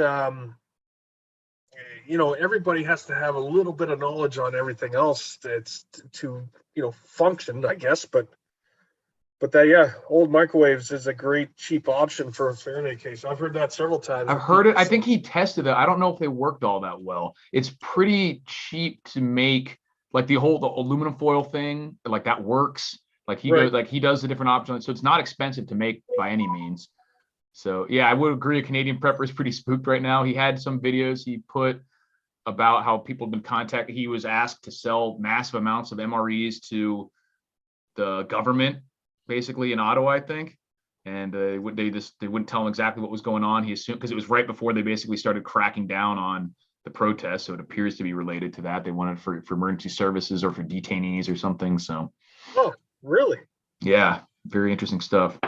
everybody has to have a little bit of knowledge on everything else that's to function, I guess. But that old microwaves is a great cheap option for a Faraday case. I've heard that several times. I've heard it. I think he tested it. I don't know if they worked all that well. It's pretty cheap to make, like the aluminum foil thing, like that works. Like he goes, like he does the different options, so it's not expensive to make by any means. So yeah, I would agree. A Canadian prepper is pretty spooked right now. He had some videos he put about how people have been contacted. He was asked to sell massive amounts of MREs to the government, basically in Ottawa, I think. And they wouldn't tell him exactly what was going on. He assumed, because it was right before they basically started cracking down on the protests, so it appears to be related to that. They wanted for emergency services or for detainees or something. So, oh, really? Yeah, very interesting stuff.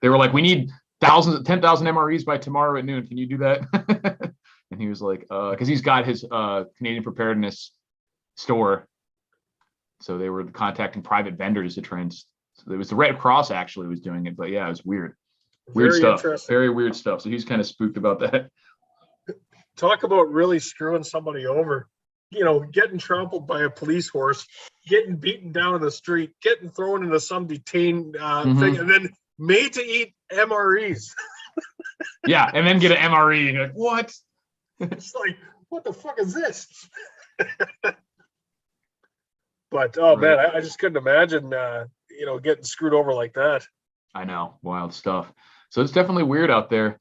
They were like, we need 10,000 MREs by tomorrow at noon. Can you do that? And he was like, because he's got his Canadian preparedness store. So they were contacting private vendors to try and. So it was the Red Cross actually was doing it, but yeah, it was weird. Weird stuff. Very weird stuff. So he's kind of spooked about that. Talk about really screwing somebody over. Getting trampled by a police horse, getting beaten down in the street, getting thrown into some detained thing, and then made to eat MREs. Yeah, and then get an MRE, and you're like, what? It's like, what the fuck is this? But man, I just couldn't imagine getting screwed over like that. I know, wild stuff. So it's definitely weird out there.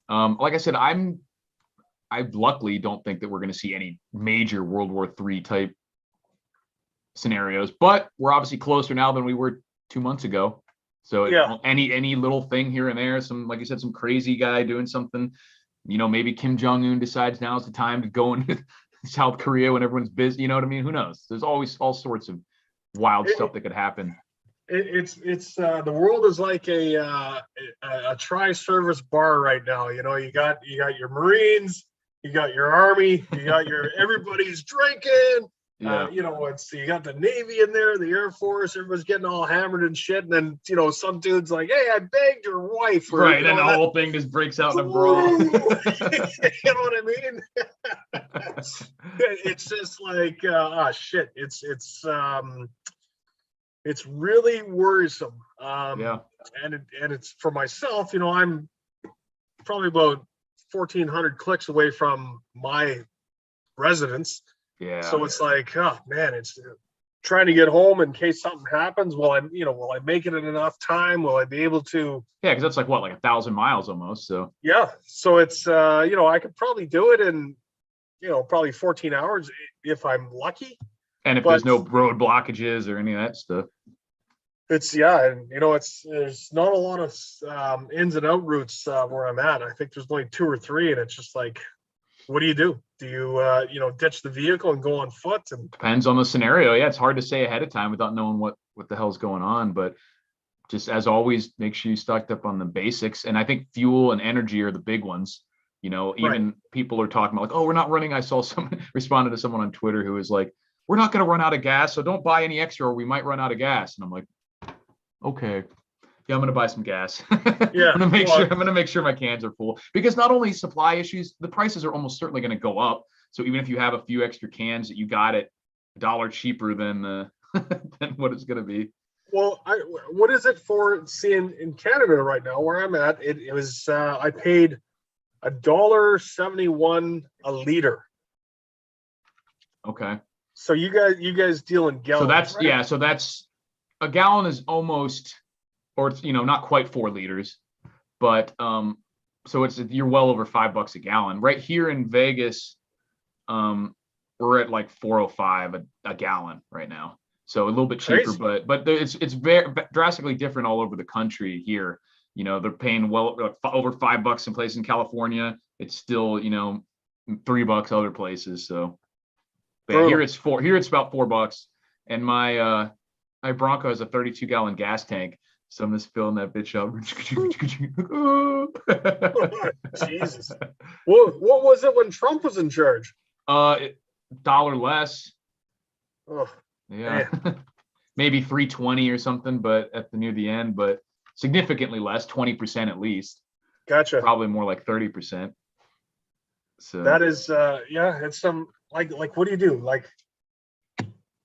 Like I said, I luckily don't think that we're going to see any major World War III type scenarios, but we're obviously closer now than we were 2 months ago. So any little thing here and there, some, like you said, some crazy guy doing something, maybe Kim Jong-un decides now's the time to go into South Korea when everyone's busy. You know what I mean? Who knows? There's always all sorts of wild stuff that could happen. It's the world is like a tri-service bar right now. You got your Marines, you got your Army, you got your everybody's drinking. Yeah. You got the Navy in there, the Air Force, everyone's getting all hammered and shit. And then, some dude's like, hey, I banged your wife. Or, right. And the whole thing just breaks out in a brawl. You know what I mean? It's just like, shit. It's really worrisome. And it's for myself, I'm probably about 1,400 clicks away from my residence. Yeah. So it's like, oh man, it's trying to get home in case something happens. Will I make it in enough time? Will I be able to? Yeah, because that's like 1,000 miles almost. So yeah, so it's I could probably do it in probably 14 hours if I'm lucky. And if there's no road blockages or any of that stuff. It's and there's not a lot of ins and out routes where I'm at. I think there's only 2 or 3, and it's just like, what do you do? Do you ditch the vehicle and go on foot? And depends on the scenario. Yeah, it's hard to say ahead of time without knowing what the hell's going on. But just as always, make sure you stocked up on the basics. And I think fuel and energy are the big ones. Even people are talking about like, oh, we're not running. I saw someone responded to someone on Twitter who was like, we're not going to run out of gas, so don't buy any extra or we might run out of gas. And I'm like, okay. Yeah, I'm going to buy some gas. Yeah, I'm going to make sure my cans are full, because not only supply issues, the prices are almost certainly going to go up. So even if you have a few extra cans that you got it $1 cheaper than than what it's going to be. Well, what is it for seeing in Canada right now where I'm at? It was I paid $1.71 a liter. Okay. So you guys deal in gallons. So that's right? So that's a gallon is almost, or it's not quite 4 liters, but so you're well over $5 a gallon. Right here in Vegas, we're at like 4.05 a gallon right now. So a little bit cheaper, but it's very drastically different all over the country here. they're paying well over $5 in places in California. It's still, $3 other places. So but here it's about $4. And my Bronco has a 32-gallon gas tank. So I'm just filling that bitch up. Jesus. What was it when Trump was in charge? Dollar less. Oh, yeah. Maybe 320 or something, but near the end, but significantly less, 20% at least. Gotcha. Probably more like 30%. So that is it's some like what do you do? Like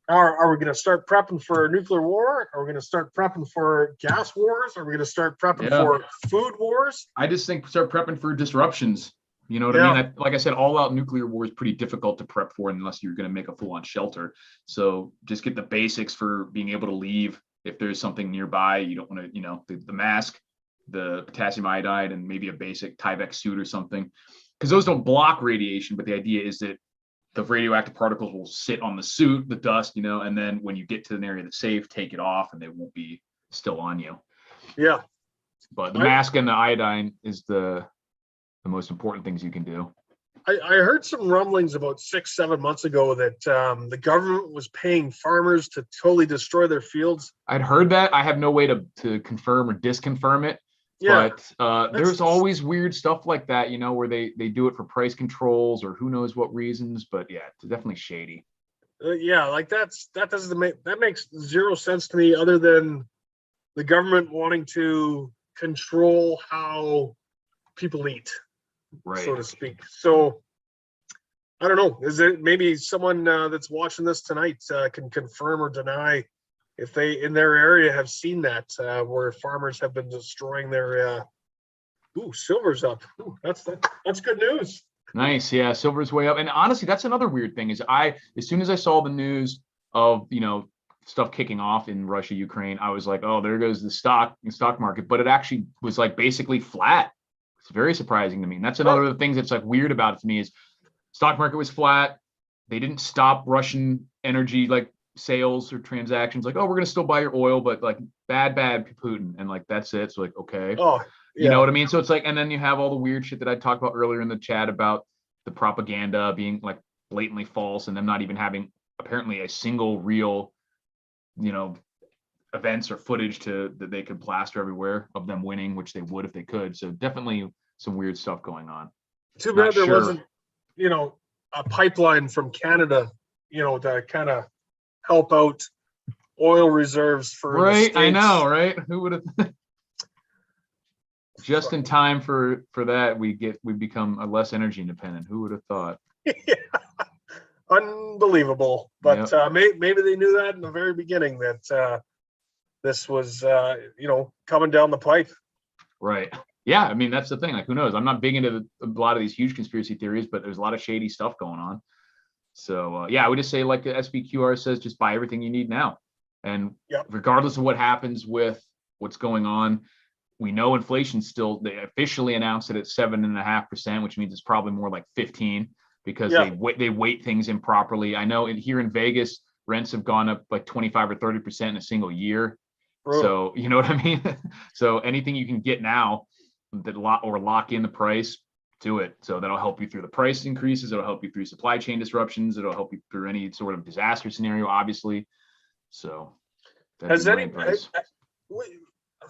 are we going to start prepping for a nuclear war? Are we going to start prepping for gas wars? Are we going to start prepping for food wars? I just think start prepping for disruptions. You know what I mean? Like I said, all out nuclear war is pretty difficult to prep for unless you're going to make a full on shelter. So just get the basics for being able to leave if there's something nearby. You don't want to, the mask, the potassium iodide, and maybe a basic Tyvek suit or something, because those don't block radiation. But the idea is that the radioactive particles will sit on the suit, the dust, and then when you get to an area that's safe, take it off and they won't be still on you. Yeah. But the mask and the iodine is the most important things you can do. I heard some rumblings about 6-7 months ago that the government was paying farmers to totally destroy their fields. I'd heard that. I have no way to confirm or disconfirm it. Yeah. But there's always weird stuff like that, where they do it for price controls or who knows what reasons. But yeah, it's definitely shady. Like that makes zero sense to me, other than the government wanting to control how people eat, right, so to speak. So I don't know. Is it maybe someone that's watching this tonight can confirm or deny if they in their area have seen that where farmers have been destroying their silver's up. That's good news. Nice. Yeah, silver's way up. And honestly, that's another weird thing is as soon as I saw the news of stuff kicking off in Russia, Ukraine, I was like, oh, there goes the stock market. But it actually was like basically flat. It's very surprising to me. And that's another of the things that's like weird about it to me is stock market was flat. They didn't stop Russian energy like sales or transactions. Like, oh, we're gonna still buy your oil, but like bad Putin, and like that's it. So like, okay, you know what I mean? So it's like, and then you have all the weird shit that I talked about earlier in the chat about the propaganda being like blatantly false, and them not even having apparently a single real, events or footage that they could plaster everywhere of them winning, which they would if they could. So definitely some weird stuff going on. Too bad there wasn't, a pipeline from Canada, to kind of help out oil reserves for right. I know, right? Who would have? Just in time for that, we become a less energy independent. Who would have thought? Unbelievable. But maybe they knew that in the very beginning that this was coming down the pipe. Right. Yeah. I mean, that's the thing. Like, who knows? I'm not big into a lot of these huge conspiracy theories, but there's a lot of shady stuff going on. So I would just say, like the SBQR says, just buy everything you need now. And regardless of what happens with what's going on, we know inflation's still, they officially announced it at 7.5%, which means it's probably more like 15 because they weight things improperly. I know here in Vegas, rents have gone up like 25 or 30% in a single year. Bro. So you know what I mean? So anything you can get now that lock in the price, do it. So that'll help you through the price increases. It'll help you through supply chain disruptions. It'll help you through any sort of disaster scenario, obviously. So how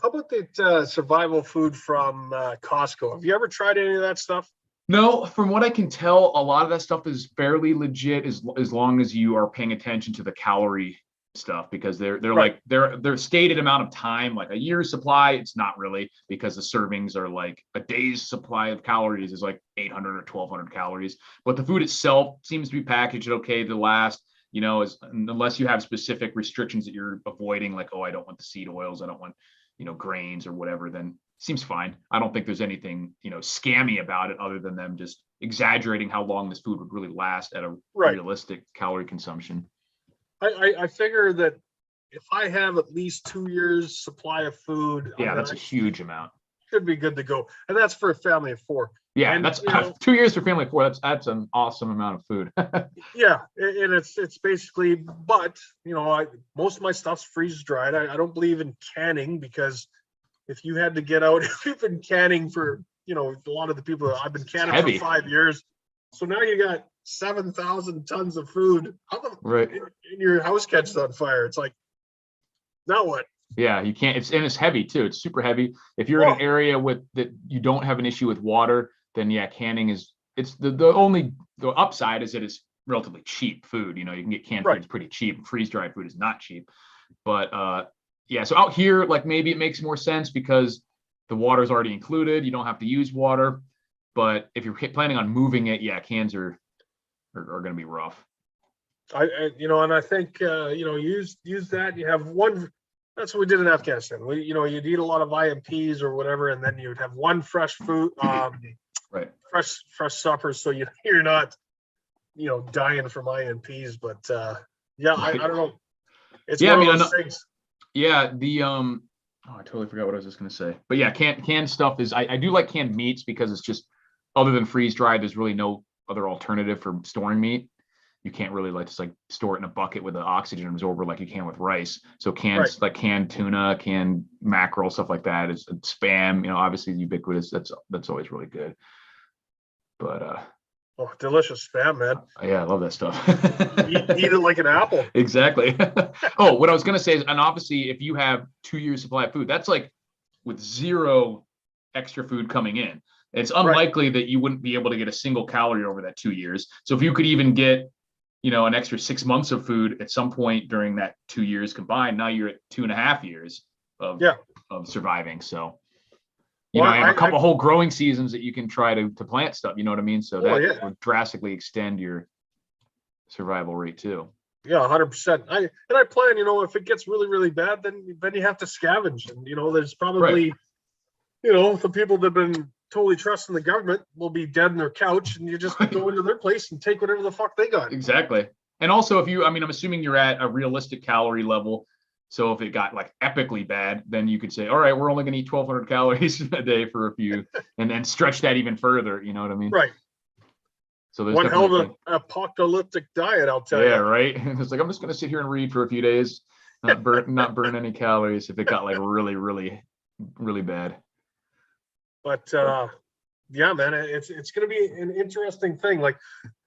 about the survival food from Costco? Have you ever tried any of that stuff? No, from what I can tell, a lot of that stuff is fairly legit as long as you are paying attention to the calorie stuff, because they're right. Like their stated amount of time, like a year's supply, it's not really, because the servings are like a day's supply of calories is like 800 or 1200 calories. But the food itself seems to be packaged okay to last, unless you have specific restrictions that you're avoiding, like, oh, I don't want the seed oils, I don't want, grains or whatever, then seems fine. I don't think there's anything, scammy about it other than them just exaggerating how long this food would really last at a realistic calorie consumption. I figure that if I have at least 2 years supply of food, that's a huge amount. Should be good to go, and that's for a family of 4. Yeah, and that's 2 years for family of 4. That's an awesome amount of food. And it's basically, but most of my stuff's freeze dried. I don't believe in canning because if you had to get out, we've been canning for, you know, a lot of the people, I've been canning heavy. for 5 years. So now you got 7,000 tons of food. How the Right. in your house catches on fire? It's like, now what? Yeah, you can't. It's heavy too. It's super heavy. If you're in an area with that you don't have an issue with water, then yeah, canning is. It's the upside is that it's relatively cheap food. You know, you can get canned food pretty cheap. Freeze dried food is not cheap. But yeah, so out here, like maybe it makes more sense because the water is already included. You don't have to use water. But if you're planning on moving it, yeah, cans are going to be rough. You know, and I think you know, use that. You have one. That's what we did in Afghanistan. You know, you'd eat a lot of IMPs or whatever, and then you'd have one fresh food, right, fresh supper, so you're not, you know, dying from IMPs. But yeah, right. I don't know. It's yeah, one of those things. Yeah, oh, I totally forgot what I was just going to say. But yeah, canned stuff is. I do like canned meats because it's just, other than freeze dried, there's really no other alternative for storing meat. You can't really just store it in a bucket with an oxygen absorber like you can with rice. So cans like canned tuna, canned mackerel, stuff like that is Spam. You know, obviously ubiquitous. That's always really good. But oh, delicious Spam, man. Yeah, I love that stuff. eat it like an apple. Exactly. Oh, what I was gonna say is, and obviously, if you have 2 years supply of food, that's like with zero extra food coming in. It's unlikely that you wouldn't be able to get a single calorie over that 2 years. So if you could even get, you know, an extra 6 months of food at some point during that 2 years combined, now you're at 2.5 years of surviving. So, you know, you have a couple whole growing seasons that you can try to plant stuff. You know what I mean? So that would drastically extend your survival rate too. Yeah, 100%. I plan, you know, if it gets really, really bad, then you have to scavenge. And, you know, there's probably, you know, the people that have been totally trusting the government will be dead on their couch, and you just go into their place and take whatever the fuck they got. Exactly. And also, I'm assuming you're at a realistic calorie level. So if it got like epically bad, then you could say, all right, we're only going to eat 1,200 calories a day for a few, and then stretch that even further. You know what I mean? Right. So there's one hell of an apocalyptic diet, I'll tell you. Yeah, right. It's like, I'm just going to sit here and read for a few days, not burn any calories if it got like really, really, really bad. But yeah, man, it's going to be an interesting thing. Like,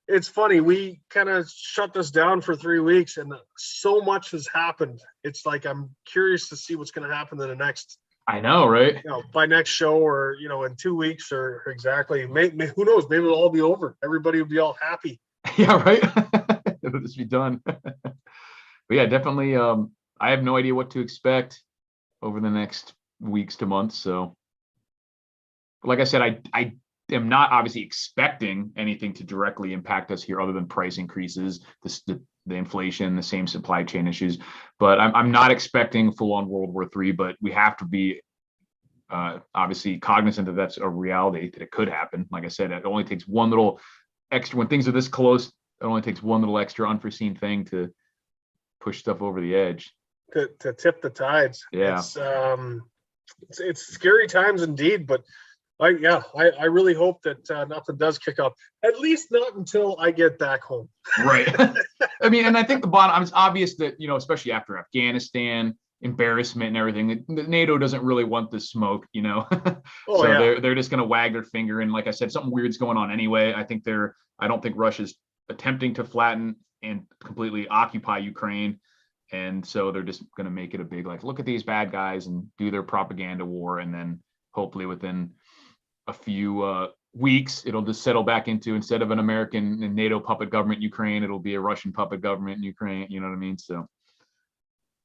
it's funny, we kind of shut this down for 3 weeks, and so much has happened. It's like, I'm curious to see what's going to happen in the next. I know, right? You know, by next show, or, you know, in 2 weeks, or exactly. Who knows? Maybe it'll all be over. Everybody will be all happy. Yeah, right. It'll just be done. But yeah, definitely. I have no idea what to expect over the next weeks to months. So, like I said, I am not obviously expecting anything to directly impact us here, other than price increases, the inflation, the same supply chain issues. But I'm not expecting full-on World War III. But we have to be obviously cognizant that that's a reality, that it could happen. Like I said, it only takes one little extra, when things are this close, it only takes one little extra unforeseen thing to push stuff over the edge. To tip the tides. Yeah. It's scary times indeed, but I really hope that nothing does kick up. At least not until I get back home. Right. I mean, and I think it's obvious that, you know, especially after Afghanistan, embarrassment and everything, NATO doesn't really want the smoke, you know. They're just going to wag their finger, and like I said, something weird's going on anyway. I don't think Russia's attempting to flatten and completely occupy Ukraine, and so they're just going to make it a big, like, look at these bad guys, and do their propaganda war, and then hopefully within a few weeks it'll just settle back into, instead of an American and NATO puppet government Ukraine, it'll be a Russian puppet government in Ukraine. You know what I mean? So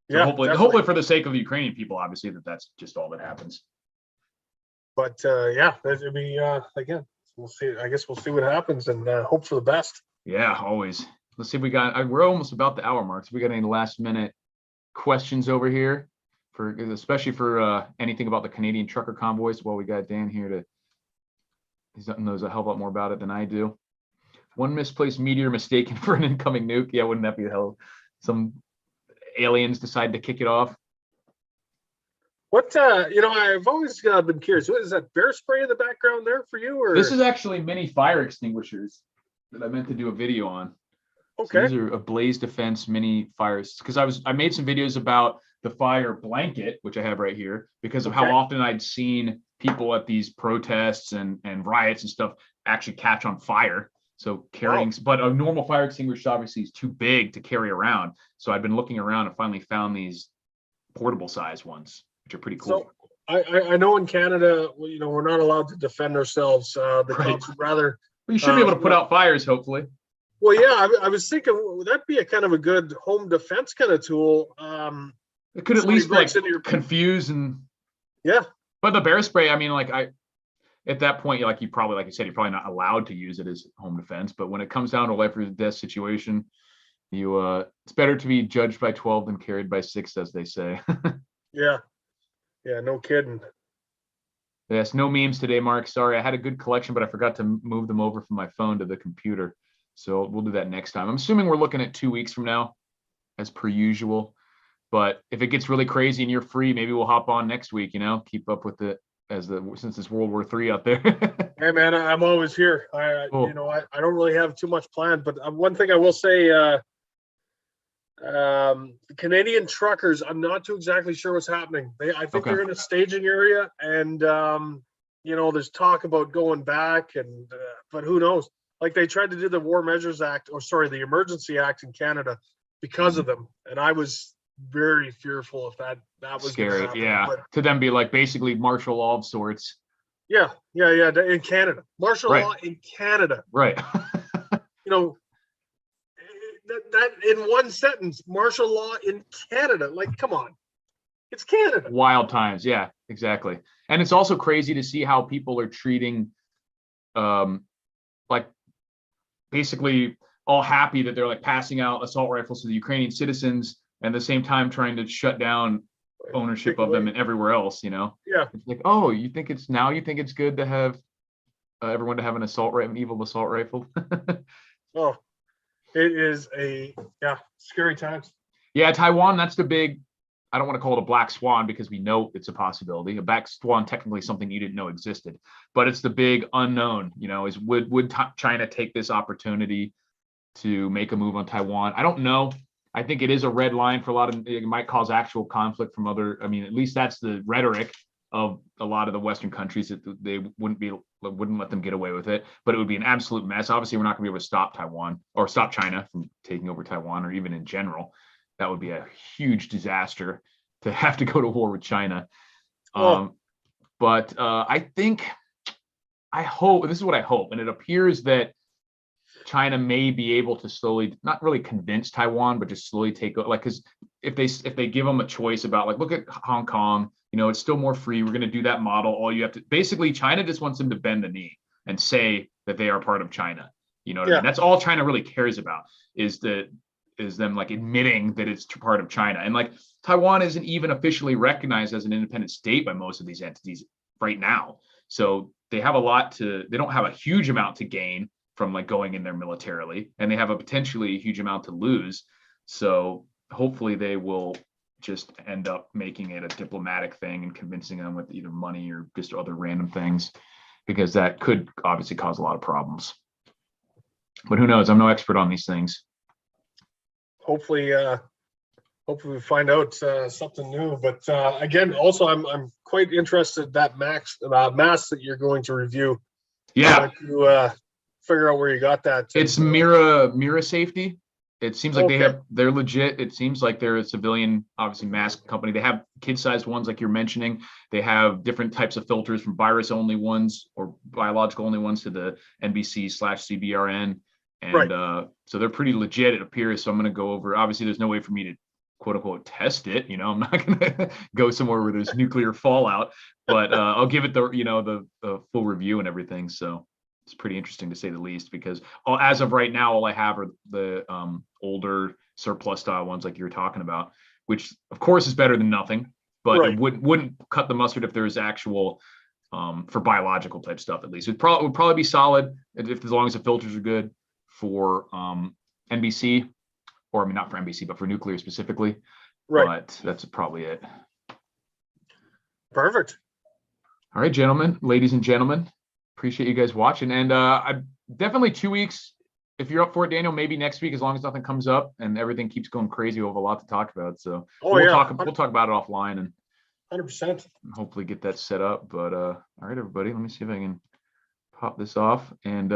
yeah, hopefully for the sake of the Ukrainian people, obviously, that's just all that happens. But yeah, it'll be again, we'll see. I guess we'll see what happens, and hope for the best. Yeah, always. Let's see if we're almost about the hour mark. So we got any last minute questions over here, especially for anything about the Canadian trucker convoys? Well, we got Dan here he knows a hell of a lot more about it than I do. One misplaced meteor mistaken for an incoming nuke. Yeah, wouldn't that be hell? Some aliens decide to kick it off. What you know, I've always been curious. What is that, bear spray in the background there for you? Or this is actually mini fire extinguishers that I meant to do a video on. Okay. So these are a blaze defense mini fires, because I made some videos about the fire blanket, which I have right here, because of how Okay. often I'd seen people at these protests and riots and stuff actually catch on fire. So carrying, but a normal fire extinguisher obviously is too big to carry around. So I've been looking around and finally found these portable size ones, which are pretty cool. So I know in Canada, we're not allowed to defend ourselves. The Right. cops would rather. But you should be able to put out fires, hopefully. Well, yeah, I was thinking, would that be a kind of a good home defense kind of tool? It could at somebody least like breaks into your- confuse and Yeah. But the bear spray, I mean, like at that point, like you probably, like you said, you're probably not allowed to use it as home defense. But when it comes down to a life or death situation, it's better to be judged by 12 than carried by 6, as they say. Yeah. Yeah. No kidding. Yes, no memes today, Mark. Sorry, I had a good collection, but I forgot to move them over from my phone to the computer. So we'll do that next time. I'm assuming we're looking at 2 weeks from now, as per usual. But if it gets really crazy and you're free, maybe we'll hop on next week. Keep up with it since it's World War III out there. Hey man, I'm always here. Cool. I don't really have too much planned, but one thing I will say, Canadian truckers, I'm not too exactly sure what's happening. I think they're in a staging area, and there's talk about going back, but who knows? Like they tried to do the War Measures Act, the Emergency Act in Canada because of them, and I was very fearful if that was scary. happen, Yeah, but, to them be like basically martial law of sorts. Yeah, in Canada, martial law in Canada. Right. That in one sentence, martial law in Canada. Like, come on, it's Canada. Wild times. Yeah, exactly. And it's also crazy to see how people are treating, like basically all happy that they're like passing out assault rifles to the Ukrainian citizens, and at the same time trying to shut down ownership of them and everywhere else. Yeah. It's like, oh, you think it's good to have everyone to have an evil assault rifle? Oh, it is scary times. Yeah, Taiwan, that's the big, I don't want to call it a black swan because we know it's a possibility. A black swan technically something you didn't know existed, but it's the big unknown, is would China take this opportunity to make a move on Taiwan? I don't know. I think it is a red line for a lot of, it might cause actual conflict from at least that's the rhetoric of a lot of the Western countries, that they wouldn't let them get away with it, but it would be an absolute mess. Obviously, we're not going to be able to stop Taiwan or stop China from taking over Taiwan, or even in general. That would be a huge disaster to have to go to war with China. But I hope, this is what I hope, and it appears that China may be able to slowly, not really convince Taiwan, but just slowly take over. Like, because if they give them a choice about, like, look at Hong Kong, it's still more free. We're going to do that model. All you have to, basically, China just wants them to bend the knee and say that they are part of China. You know what I mean? That's all China really cares about, is them like admitting that it's part of China. And like Taiwan isn't even officially recognized as an independent state by most of these entities right now. So they don't have a huge amount to gain from like going in there militarily, and they have a potentially huge amount to lose. So hopefully they will just end up making it a diplomatic thing and convincing them with either money or just other random things, because that could obviously cause a lot of problems. But who knows? I'm no expert on these things. Hopefully we find out something new. But again, also I'm quite interested that mask that you're going to review. Yeah. To figure out where you got that. It's Mira Safety. It seems like they're legit. It seems like they're a civilian, obviously, mask company. They have kid-sized ones like you're mentioning. They have different types of filters, from virus-only ones or biological-only ones to the NBC/CBRN. And so they're pretty legit, it appears. So I'm going to go over, obviously there's no way for me to quote unquote test it. I'm not going to go somewhere where there's nuclear fallout, but I'll give it the full review and everything. So it's pretty interesting to say the least, because as of right now, all I have are the older surplus style ones like you were talking about, which of course is better than nothing, but it wouldn't cut the mustard if there's actual for biological type stuff. At least it would probably be solid if as long as the filters are good for NBC, or not for NBC, but for nuclear specifically. But that's probably it. Perfect. All right, ladies and gentlemen, appreciate you guys watching. And I definitely 2 weeks, if you're up for it, Daniel, maybe next week, as long as nothing comes up and everything keeps going crazy, we'll have a lot to talk about. So we'll talk about it offline and 100%. hopefully get that set up. But all right, everybody, let me see if I can pop this off and